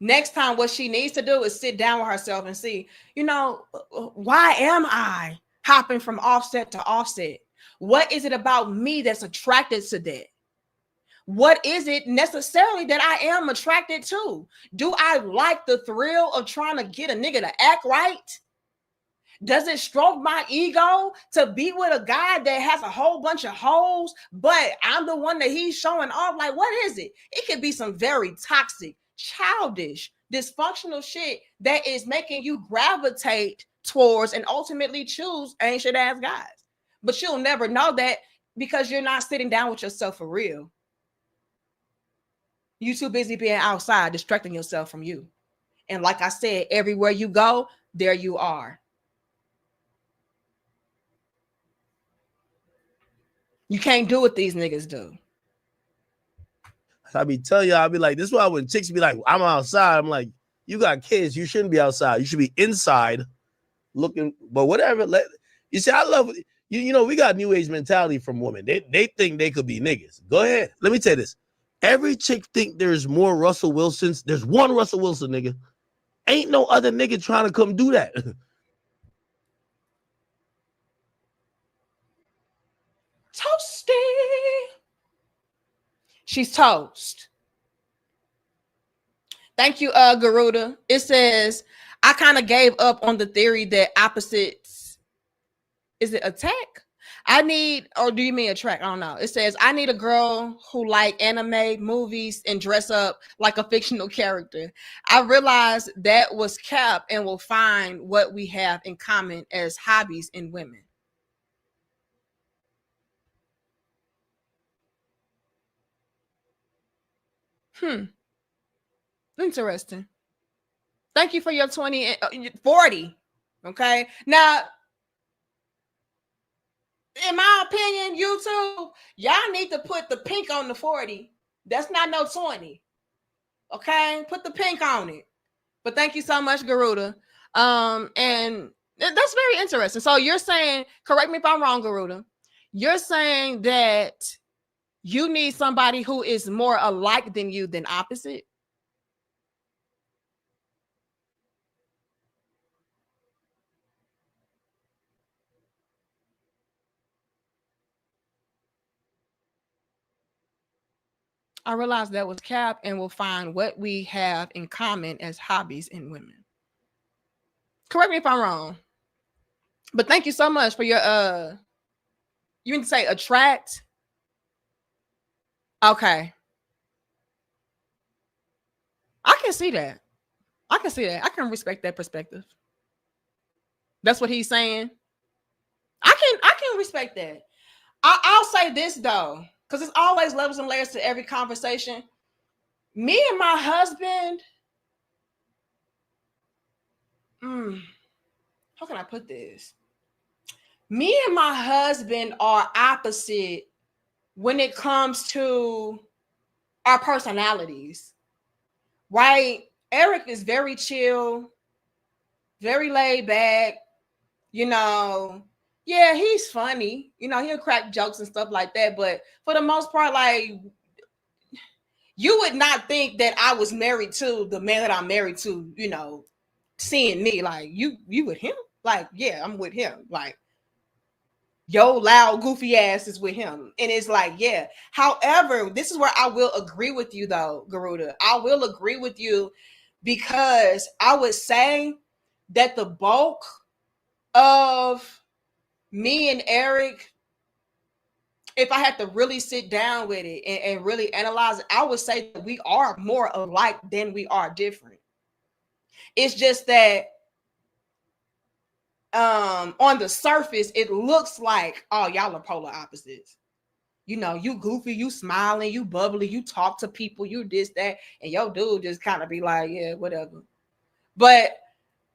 Next time, what she needs to do is sit down with herself and see, why am I hopping from Offset to Offset? What is it about me that's attracted to that? What is it necessarily that I am attracted to? Do I like the thrill of trying to get a nigga to act right? Does it stroke my ego to be with a guy that has a whole bunch of hoes, but I'm the one that he's showing off? Like, what is it? It could be some very toxic, childish, dysfunctional shit that is making you gravitate towards and ultimately choose ancient ass guys. But you'll never know that because you're not sitting down with yourself for real. You too busy being outside, distracting yourself from you. And like I said, everywhere you go, there you are. You can't do what these niggas do. I be telling y'all, I be like, this is why when chicks be like, I'm outside, I'm like, you got kids, you shouldn't be outside. You should be inside looking, but whatever. You see, I love, we got new age mentality from women. They think they could be niggas. Go ahead. Let me tell you this. Every chick think there's more Russell Wilsons. There's one Russell Wilson, nigga. Ain't no other nigga trying to come do that. Toasty. She's toast. Thank you, Garuda. It says, I kind of gave up on the theory that opposites, is it attack? Or do you mean attract? I don't know. It says, I need a girl who like anime movies and dress up like a fictional character. I realized that was cap and will find what we have in common as hobbies in women. Interesting. Thank you for your 20, 40. Okay. Now, in my opinion, YouTube, y'all need to put the pink on the 40. That's not no 20. Okay. Put the pink on it. But thank you so much, Garuda. And that's very interesting. So you're saying, correct me if I'm wrong, Garuda. You're saying that you need somebody who is more alike than you than opposite. I realized that was cap and will find what we have in common as hobbies in women. Correct me if I'm wrong. But thank you so much for your you mean to say attract? Okay. I can see that. I can see that. I can respect that perspective. That's what he's saying. I can respect that. I'll say this though, because it's always levels and layers to every conversation. Me and my husband, how can I put this? Me and my husband are opposite when it comes to our personalities, right? Eric is very chill, very laid back, you know. Yeah, he's funny, you know, he'll crack jokes and stuff like that. But for the most part, like, you would not think that I was married to the man that I'm married to, you know, seeing me like, you with him? Like, yeah, I'm with him. Like, yo, loud, goofy ass is with him. And it's like, yeah. However, this is where I will agree with you though, Garuda. I will agree with you because I would say that the bulk of me and Eric, if I had to really sit down with it and really analyze it, I would say that we are more alike than we are different. It's just that on the surface, it looks like, oh, y'all are polar opposites. You know, you goofy, you smiling, you bubbly, you talk to people, you this, that, and your dude just kind of be like, yeah, whatever. But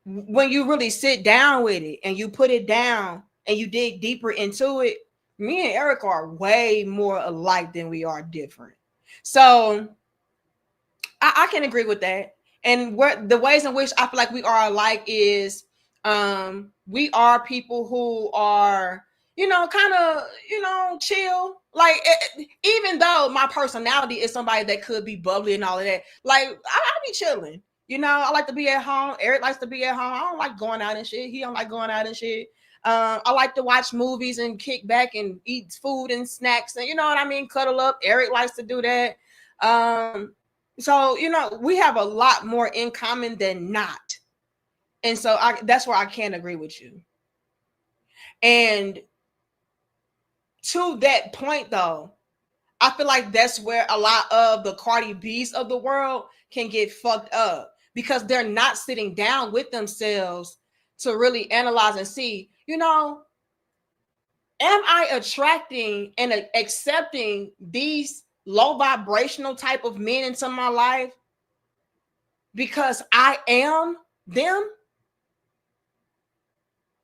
when you really sit down with it and you put it down and you dig deeper into it, me and Eric are way more alike than we are different. So I can agree with that. And where the ways in which I feel like we are alike is we are people who are, you know, kind of, you know, chill. Like, even though my personality is somebody that could be bubbly and all of that, like, I be chilling. You know, I like to be at home. Eric likes to be at home. I don't like going out and shit. He don't like going out and shit. I like to watch movies and kick back and eat food and snacks and, you know what I mean, cuddle up. Eric likes to do that. So, you know, we have a lot more in common than not. And so that's where I can't agree with you. And to that point, though, I feel like that's where a lot of the Cardi B's of the world can get fucked up because they're not sitting down with themselves to really analyze and see, you know, am I attracting and accepting these low vibrational type of men into my life because I am them?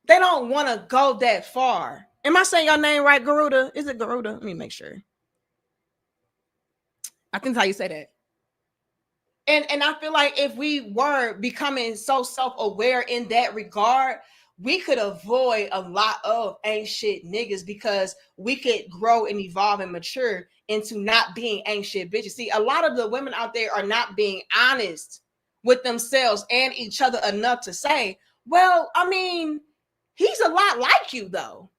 They don't want to go that far. Am I saying your name right, Garuda? Is it Garuda? Let me make sure. I think that's how you say that. And I feel like if we were becoming so self-aware in that regard, we could avoid a lot of ain't shit niggas because we could grow and evolve and mature into not being ain't shit bitches. See, a lot of the women out there are not being honest with themselves and each other enough to say, well, I mean, he's a lot like you though.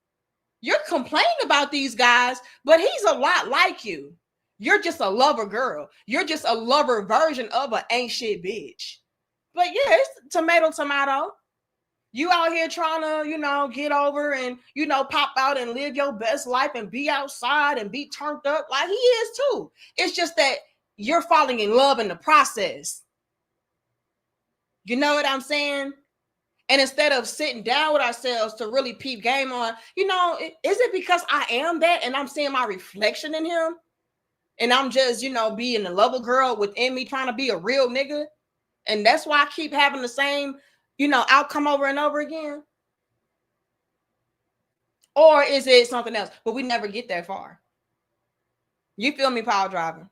You're complaining about these guys, but he's a lot like you. You're just a lover girl. You're just a lover version of an ain't shit bitch. But yeah, it's tomato. You out here trying to, you know, get over and, you know, pop out and live your best life and be outside and be turned up like he is too. It's just that you're falling in love in the process. You know what I'm saying? And instead of sitting down with ourselves to really peep game on, you know, is it because I am that and I'm seeing my reflection in him? and I'm just, being a lover girl within me trying to be a real nigga. And that's why I keep having the same, outcome over and over again. Or is it something else? But we never get that far. You feel me, Power Driver?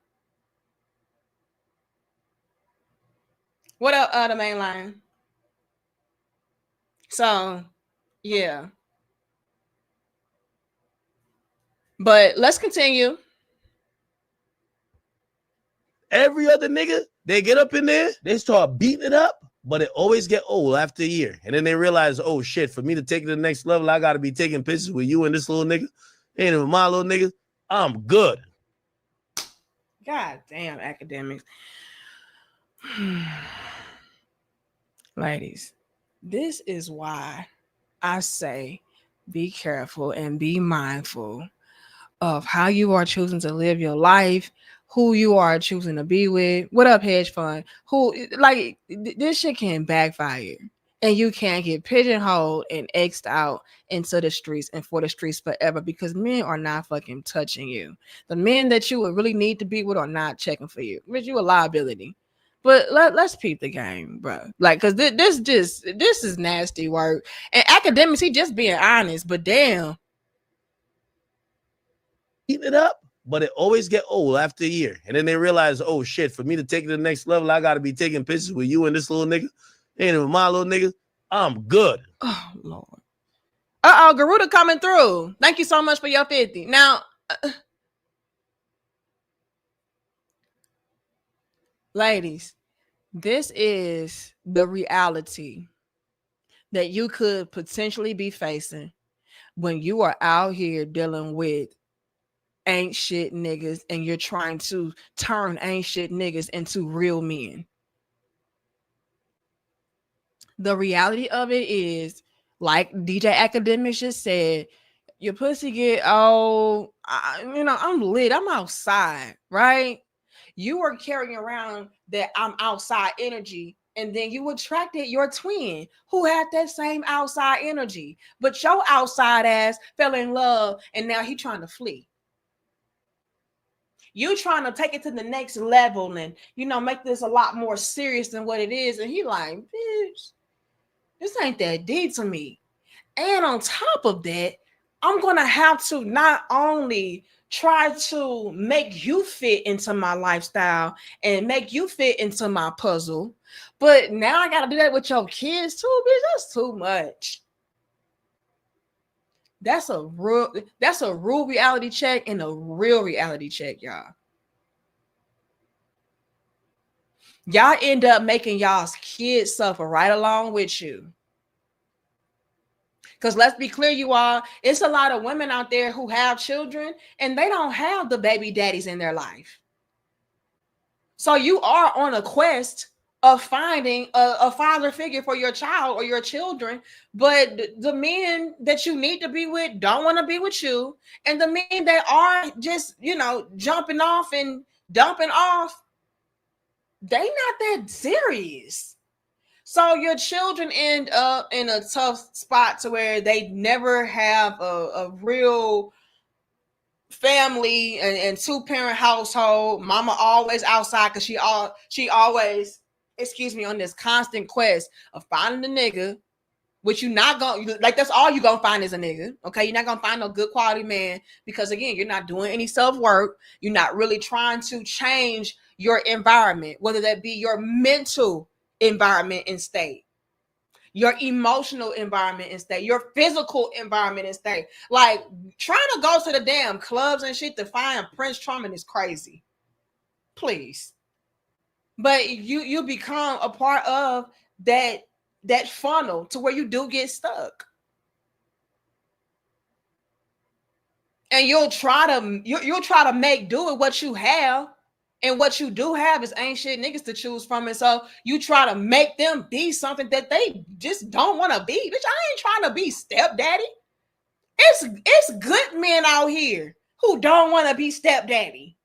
What up, the main line? So, yeah. But let's continue. Every other nigga, they get up in there, they start beating it up, but it always get old after a year. And then they realize, oh shit, for me to take it to the next level, I gotta be taking pictures with you and this little nigga. Ain't even my little nigga. I'm good. God damn, academics. Ladies, this is why I say be careful and be mindful of how you are choosing to live your life, who you are choosing to be with. What up, hedge fund? This shit can backfire. And you can't get pigeonholed and X'd out into the streets and for the streets forever, because men are not fucking touching you. The men that you would really need to be with are not checking for you. Bitch, you a liability. But let's peep the game, bro. Like, cause this is nasty work. And academics, he just being honest, but damn. Eat it up, but it always get old after a year. And then they realize, oh shit, for me to take it to the next level, I gotta be taking pictures with you and this little nigga. Ain't even my little nigga. I'm good. Oh, Lord. Uh-oh, Garuda coming through. Thank you so much for your 50. Now, ladies, this is the reality that you could potentially be facing when you are out here dealing with ain't shit niggas and you're trying to turn ain't shit niggas into real men. The reality of it is, like DJ Academics just said, your pussy get old. I'm lit. I'm outside, right? You are carrying around that I'm outside energy, and then you attracted your twin who had that same outside energy, but your outside ass fell in love, and now he trying to flee. You trying to take it to the next level and, make this a lot more serious than what it is. And he like, bitch, this ain't that deep to me. And on top of that, I'm going to have to not only try to make you fit into my lifestyle and make you fit into my puzzle, but now I got to do that with your kids too, bitch. That's too much. That's a real reality check and a real reality check, y'all. Y'all end up making y'all's kids suffer right along with you. Because let's be clear, you all, it's a lot of women out there who have children and they don't have the baby daddies in their life. So you are on a quest of finding a father figure for your child or your children, but the men that you need to be with don't want to be with you. And the men that are just, jumping off and dumping off, they not that serious. So your children end up in a tough spot to where they never have a real family and two-parent household. Mama always outside because she always, on this constant quest of finding the nigga, which you not gonna, like, that's all you gonna find is a nigga. Okay, you're not gonna find no good quality man because, again, you're not doing any self-work. You're not really trying to change your environment, whether that be your mental environment and state, your emotional environment and state, your physical environment and state. Like, trying to go to the damn clubs and shit to find Prince Charming is crazy. Please. But you become a part of that funnel to where you do get stuck. And you'll try to make do with what you have. And what you do have is ain't shit niggas to choose from. And so you try to make them be something that they just don't want to be. Bitch, I ain't trying to be stepdaddy. It's good men out here who don't want to be stepdaddy.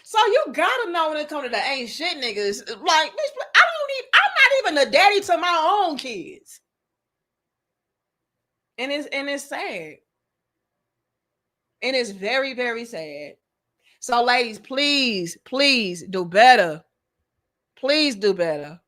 So you gotta know when it comes to the ain't shit niggas. Like, bitch, I'm not even a daddy to my own kids. And it's sad. And it's very, very sad. So, ladies, please, please do better. Please do better.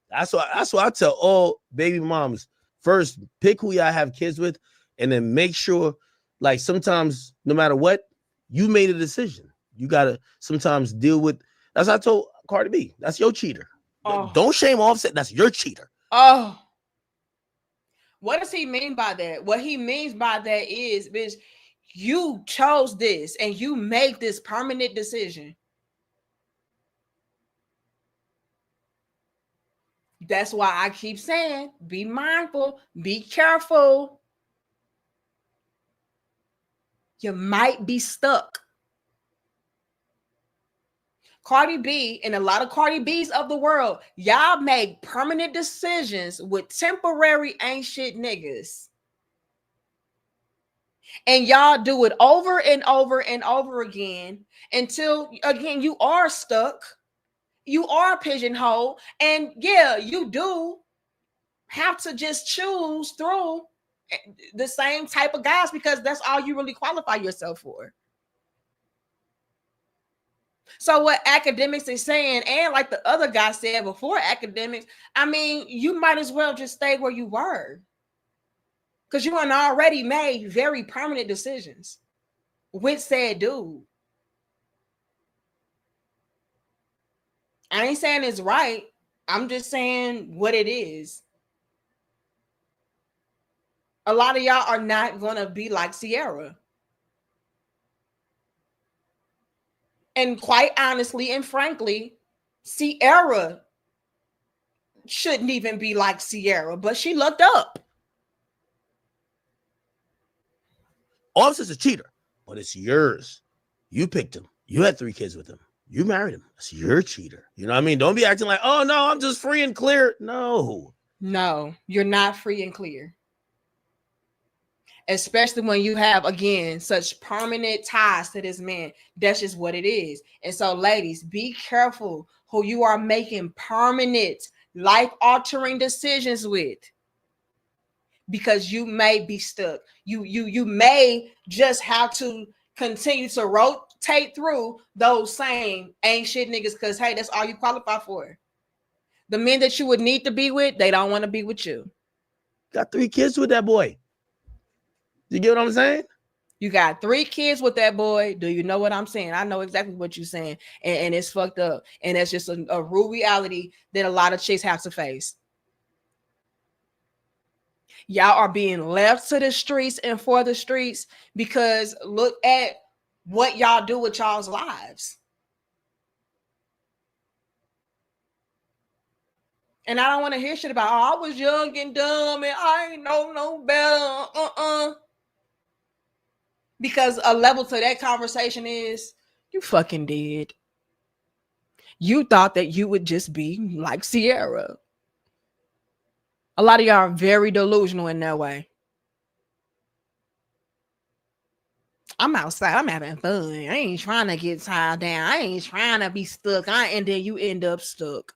That's why I tell all baby moms, first pick who y'all have kids with, and then make sure, like, sometimes no matter what, you made a decision. You gotta sometimes deal with. That's what I told Cardi B. That's your cheater. Oh. Don't shame Offset. That's your cheater. Oh. What does he mean by that? What he means by that is, bitch, you chose this and you make this permanent decision. That's why I keep saying, be mindful, be careful. You might be stuck. Cardi B and a lot of Cardi B's of the world, y'all make permanent decisions with temporary ain't shit niggas. And y'all do it over and over and over again until, again, you are stuck. You are pigeonholed. And yeah, you do have to just choose through the same type of guys because that's all you really qualify yourself for. So what academics is saying, and like the other guy said before academics, I mean, you might as well just stay where you were. Because you had already made very permanent decisions with said dude. I ain't saying it's right. I'm just saying what it is. A lot of y'all are not going to be like Sierra. And quite honestly and frankly, Sierra shouldn't even be like Sierra, but she looked up. Offset's a cheater, but it's yours. You picked him. You had 3 kids with him. You married him. It's your cheater. You know what I mean? Don't be acting like, oh no, I'm just free and clear. No, you're not free and clear. Especially when you have, again, such permanent ties to this man. That's just what it is. And so, ladies, be careful who you are making permanent, life-altering decisions with. Because you may be stuck. You may just have to continue to rotate through those same ain't shit niggas because, hey, that's all you qualify for. The men that you would need to be with, they don't want to be with you. Got 3 kids with that boy. You get what I'm saying? You got 3 kids with that boy. Do you know what I'm saying? I know exactly what you're saying. And it's fucked up. And that's just a real reality that a lot of chicks have to face. Y'all are being left to the streets and for the streets because look at what y'all do with y'all's lives. And I don't want to hear shit about, oh, I was young and dumb and I ain't know no better. Because a level to that conversation is, you fucking did. You thought that you would just be like Sierra. A lot of y'all are very delusional in that way. I'm outside. I'm having fun. I ain't trying to get tied down. I ain't trying to be stuck. And then you end up stuck.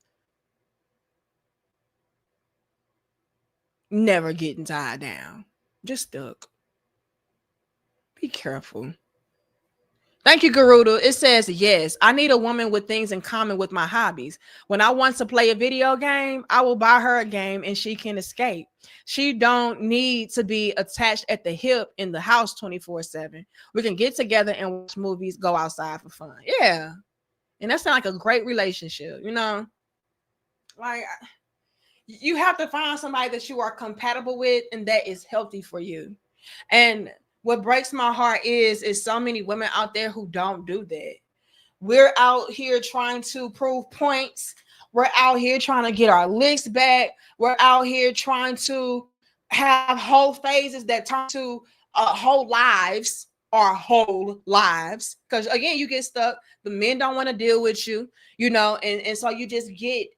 Never getting tied down. Just stuck. Be careful. Thank you, Garuda. It says, yes, I need a woman with things in common with my hobbies. When I want to play a video game, I will buy her a game and she can escape. She don't need to be attached at the hip in the house 24/7. We can get together and watch movies, go outside for fun. Yeah. And that sounds like a great relationship, you know? Like, you have to find somebody that you are compatible with and that is healthy for you. And what breaks my heart is so many women out there who don't do that. We're out here trying to prove points. We're out here trying to get our licks back. We're out here trying to have whole phases that turn to whole lives or whole lives. Because again, you get stuck. The men don't want to deal with you, you know, and so you just get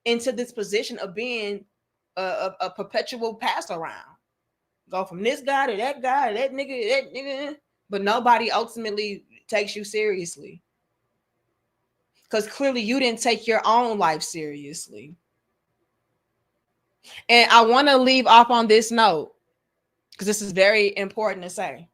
into this position of being a perpetual pass around. Go from this guy to that guy, that nigga, but nobody ultimately takes you seriously. Because clearly you didn't take your own life seriously. And I want to leave off on this note, because this is very important to say.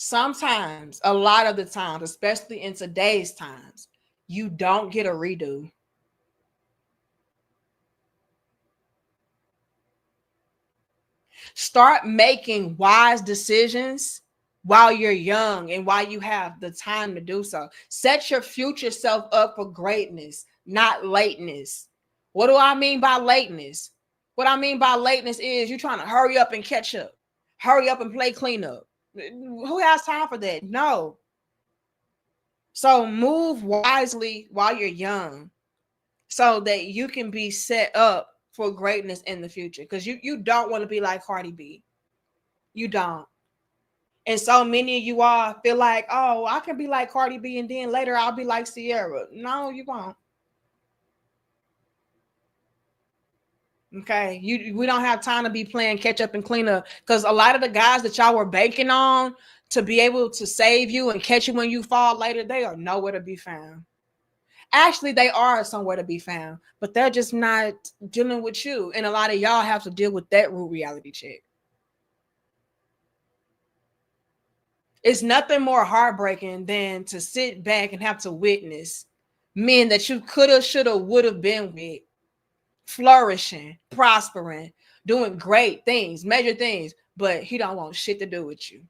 Sometimes, a lot of the times, especially in today's times, you don't get a redo. Start making wise decisions while you're young and while you have the time to do so. Set your future self up for greatness, not lateness. What do I mean by lateness? What I mean by lateness is you trying to hurry up and catch up, hurry up and play cleanup. Who has time for that? No. So move wisely while you're young so that you can be set up for greatness in the future. Because you don't want to be like Cardi B. You don't. And so many of you all feel like, oh, I can be like Cardi B and then later I'll be like Sierra. No, you won't. Okay. We don't have time to be playing catch up and clean up, because a lot of the guys that y'all were banking on to be able to save you and catch you when you fall later, they are nowhere to be found. Actually, they are somewhere to be found, but they're just not dealing with you. And a lot of y'all have to deal with that rude reality check. It's nothing more heartbreaking than to sit back and have to witness men that you coulda, shoulda, would have been with flourishing, prospering, doing great things, major things, but he don't want shit to do with you.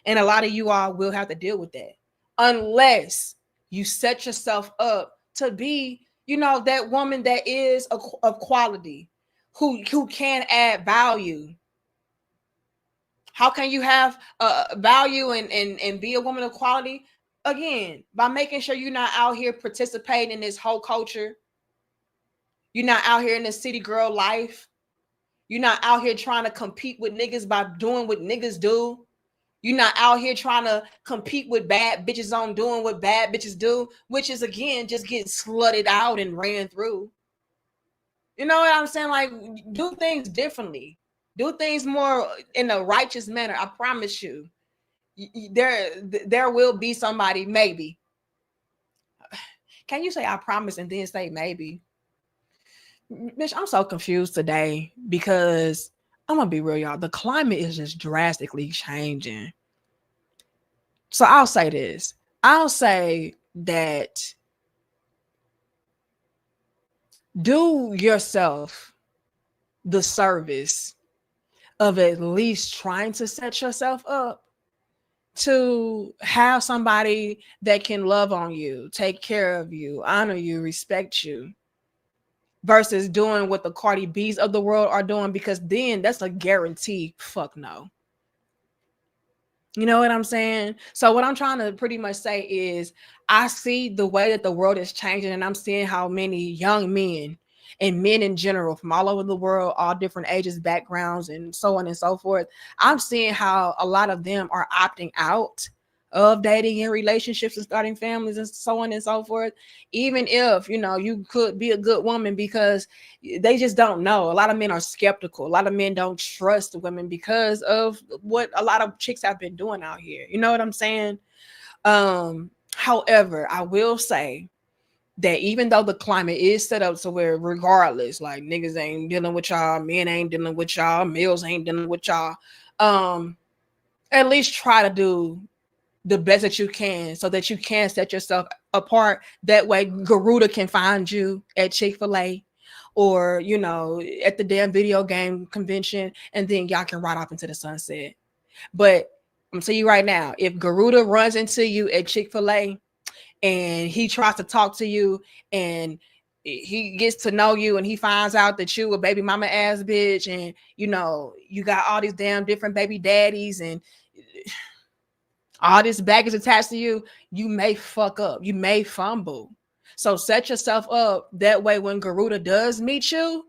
And a lot of you all will have to deal with that unless you set yourself up to be, that woman that is of quality, who can add value. How can you have value and be a woman of quality? Again, by making sure you're not out here participating in this whole culture. You're not out here in the city girl life. You're not out here trying to compete with niggas by doing what niggas do. You're not out here trying to compete with bad bitches on doing what bad bitches do, which is, again, just getting slutted out and ran through. You know what I'm saying? Like, do things differently. Do things more in a righteous manner. I promise you. There will be somebody, maybe. Can you say I promise and then say maybe? Bitch, I'm so confused today because I'm gonna be real, y'all. The climate is just drastically changing. So I'll say this. I'll say that do yourself the service of at least trying to set yourself up to have somebody that can love on you, take care of you, honor you, respect you, versus doing what the Cardi B's of the world are doing, because then that's a guarantee fuck no. You know what I'm saying? So what I'm trying to pretty much say is I see the way that the world is changing, and I'm seeing how many young men and men in general from all over the world, all different ages, backgrounds, and so on and so forth. I'm seeing how a lot of them are opting out of dating and relationships and starting families and so on and so forth, even if you could be a good woman, because they just don't know. A lot of men are skeptical. A lot of men don't trust women because of what a lot of chicks have been doing out here. You know what I'm saying? However, I will say that even though the climate is set up to where, regardless, like, niggas ain't dealing with y'all, men ain't dealing with y'all, males ain't dealing with y'all, at least try to do the best that you can so that you can set yourself apart. That way Garuda can find you at Chick-fil-A or, at the damn video game convention, and then y'all can ride off into the sunset. But I'm telling you right now, if Garuda runs into you at Chick-fil-A and he tries to talk to you and he gets to know you and he finds out that you a baby mama ass bitch and, you got all these damn different baby daddies and all this baggage attached to you, you may fuck up. You may fumble. So set yourself up that way when Garuda does meet you,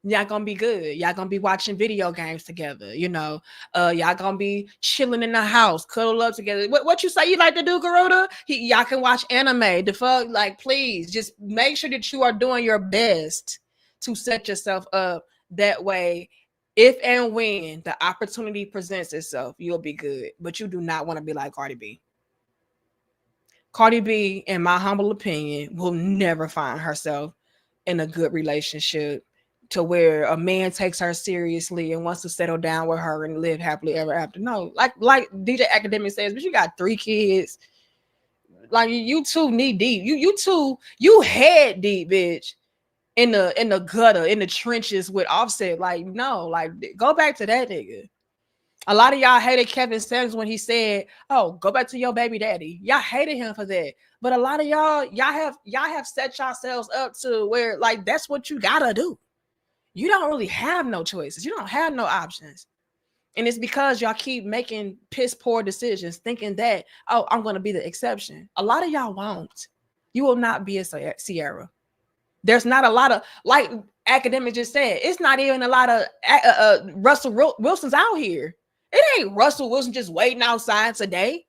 y'all gonna be good. Y'all gonna be watching video games together. Y'all gonna be chilling in the house, cuddle up together. What you say you like to do, Garuda? Y'all can watch anime. The fuck, like, please just make sure that you are doing your best to set yourself up that way. If and when the opportunity presents itself, you'll be good. But you do not want to be like Cardi B. Cardi B, in my humble opinion, will never find herself in a good relationship to where a man takes her seriously and wants to settle down with her and live happily ever after. No, like DJ Academic says, but you got 3 kids. Like you two knee deep. You head deep, bitch. In the gutter, in the trenches with Offset. Like, no, like go back to that nigga. A lot of y'all hated Kevin Samuels when he said, "Oh, go back to your baby daddy." Y'all hated him for that. But a lot of y'all have set yourselves up to where like that's what you gotta do. You don't really have no choices. You don't have no options. And it's because y'all keep making piss poor decisions, thinking that, oh, I'm gonna be the exception. A lot of y'all won't. You will not be a Sierra. There's not a lot of, like Academic just said, it's not even a lot of Russell Wilsons out here. It ain't Russell Wilson just waiting outside today.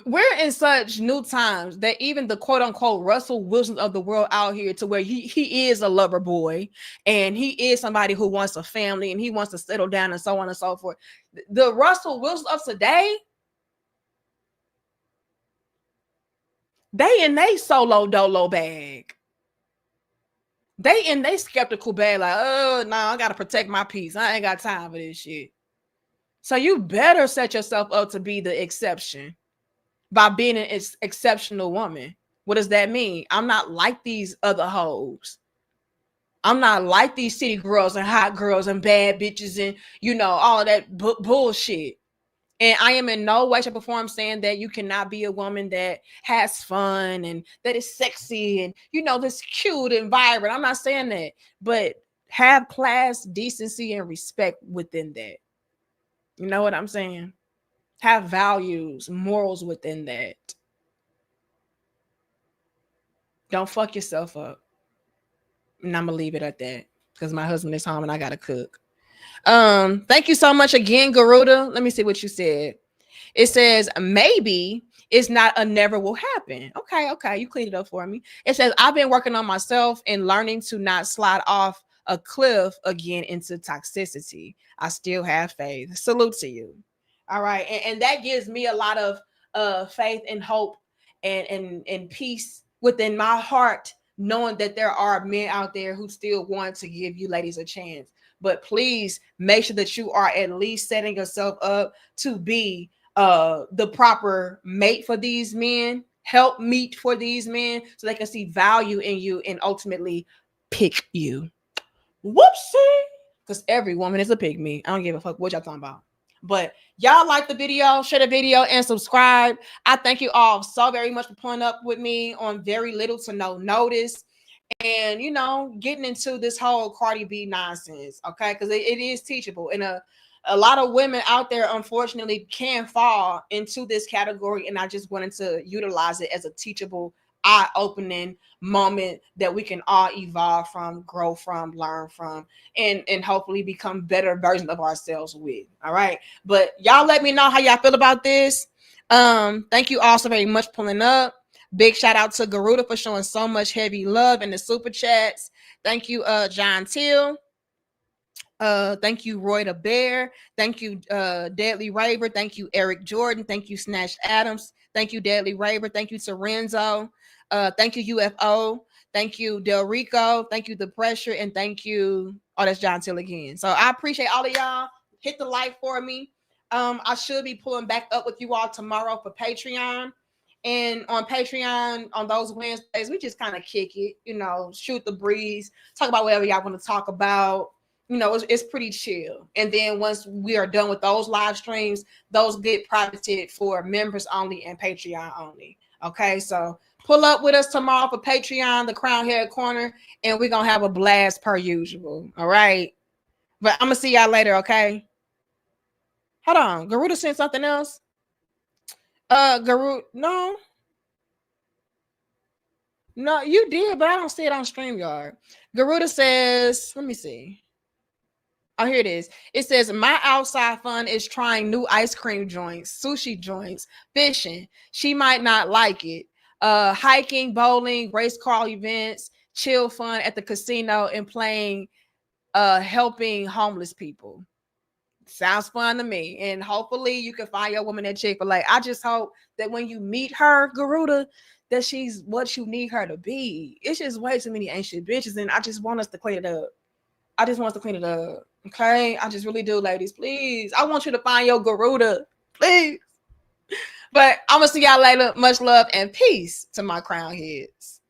We're in such new times that even the quote unquote Russell Wilsons of the world out here to where he is a lover boy and he is somebody who wants a family and he wants to settle down and so on and so forth. The Russell Wilsons of today, they in they solo dolo bag. They in they skeptical bag, like, oh no, I gotta protect my peace. I ain't got time for this shit. So you better set yourself up to be the exception by being an exceptional woman. What does that mean? I'm not like these other hoes. I'm not like these city girls and hot girls and bad bitches and, you know, all of that bullshit. And I am in no way, shape, or form saying that you cannot be a woman that has fun and that is sexy and, you know, this cute and vibrant. I'm not saying that, but have class, decency, and respect within that. You know what I'm saying? Have values, morals within that. Don't fuck yourself up. And I'm gonna leave it at that because my husband is home and I gotta cook. Thank you so much again, Garuda. Let me see what you said. It says maybe it's not a never will happen. Okay, you cleaned it up for me. It says I've been working on myself and learning to not slide off a cliff again into toxicity. I still have faith. Salute to you. All right, and that gives me a lot of faith and hope and peace within my heart, knowing that there are men out there who still want to give you ladies a chance. But please make sure that you are at least setting yourself up to be the proper mate for these men, help meet for these men, so they can see value in you and ultimately pick you. Whoopsie! Because every woman is a pick me. I don't give a fuck what y'all talking about. But y'all like the video, share the video, and subscribe. I thank you all so very much for pulling up with me on very little to no notice. And, you know, getting into this whole Cardi B nonsense, okay? Because it is teachable. And a lot of women out there, unfortunately, can fall into this category. And I just wanted to utilize it as a teachable, eye-opening moment that we can all evolve from, grow from, learn from, and hopefully become better versions of ourselves with. All right. But y'all let me know how y'all feel about this. Thank you all so very much for pulling up. Big shout out to Garuda for showing so much heavy love in the super chats. Thank you, John Till. Thank you, Roy the Bear. Thank you, Deadly Raver. Thank you, Eric Jordan. Thank you, Snatch Adams. Thank you, Deadly Raver. Thank you, Lorenzo. Thank you, UFO. Thank you, Del Rico. Thank you, The Pressure. And thank you. Oh, that's John Till again. So I appreciate all of y'all. Hit the like for me. I should be pulling back up with you all tomorrow for Patreon. And on Patreon, on those Wednesdays, we just kind of kick it, you know, shoot the breeze, talk about whatever y'all want to talk about. You know, it's pretty chill. And then once we are done with those live streams, those get privated for members only and Patreon only. Okay, so pull up with us tomorrow for Patreon, the Crown Head Corner, and we're going to have a blast per usual. All right. But I'm going to see y'all later, okay? Hold on. Garuda sent something else? Garuda, no, you did, but I don't see it on StreamYard. Garuda says, let me see. Oh, here it is. It says, my outside fun is trying new ice cream joints, sushi joints, fishing. She might not like it. Hiking, bowling, race car events, chill fun at the casino, and playing, helping homeless people. Sounds fun to me. And hopefully you can find your woman at Chick-fil-A. I just hope that when you meet her, Garuda, that she's what you need her to be. It's just way too many ancient bitches, and I just want us to clean it up. I just want us to clean it up. Okay, I just really do, ladies. Please, I want you to find your Garuda, please. But I'm gonna see y'all later. Much love and peace to my crown heads.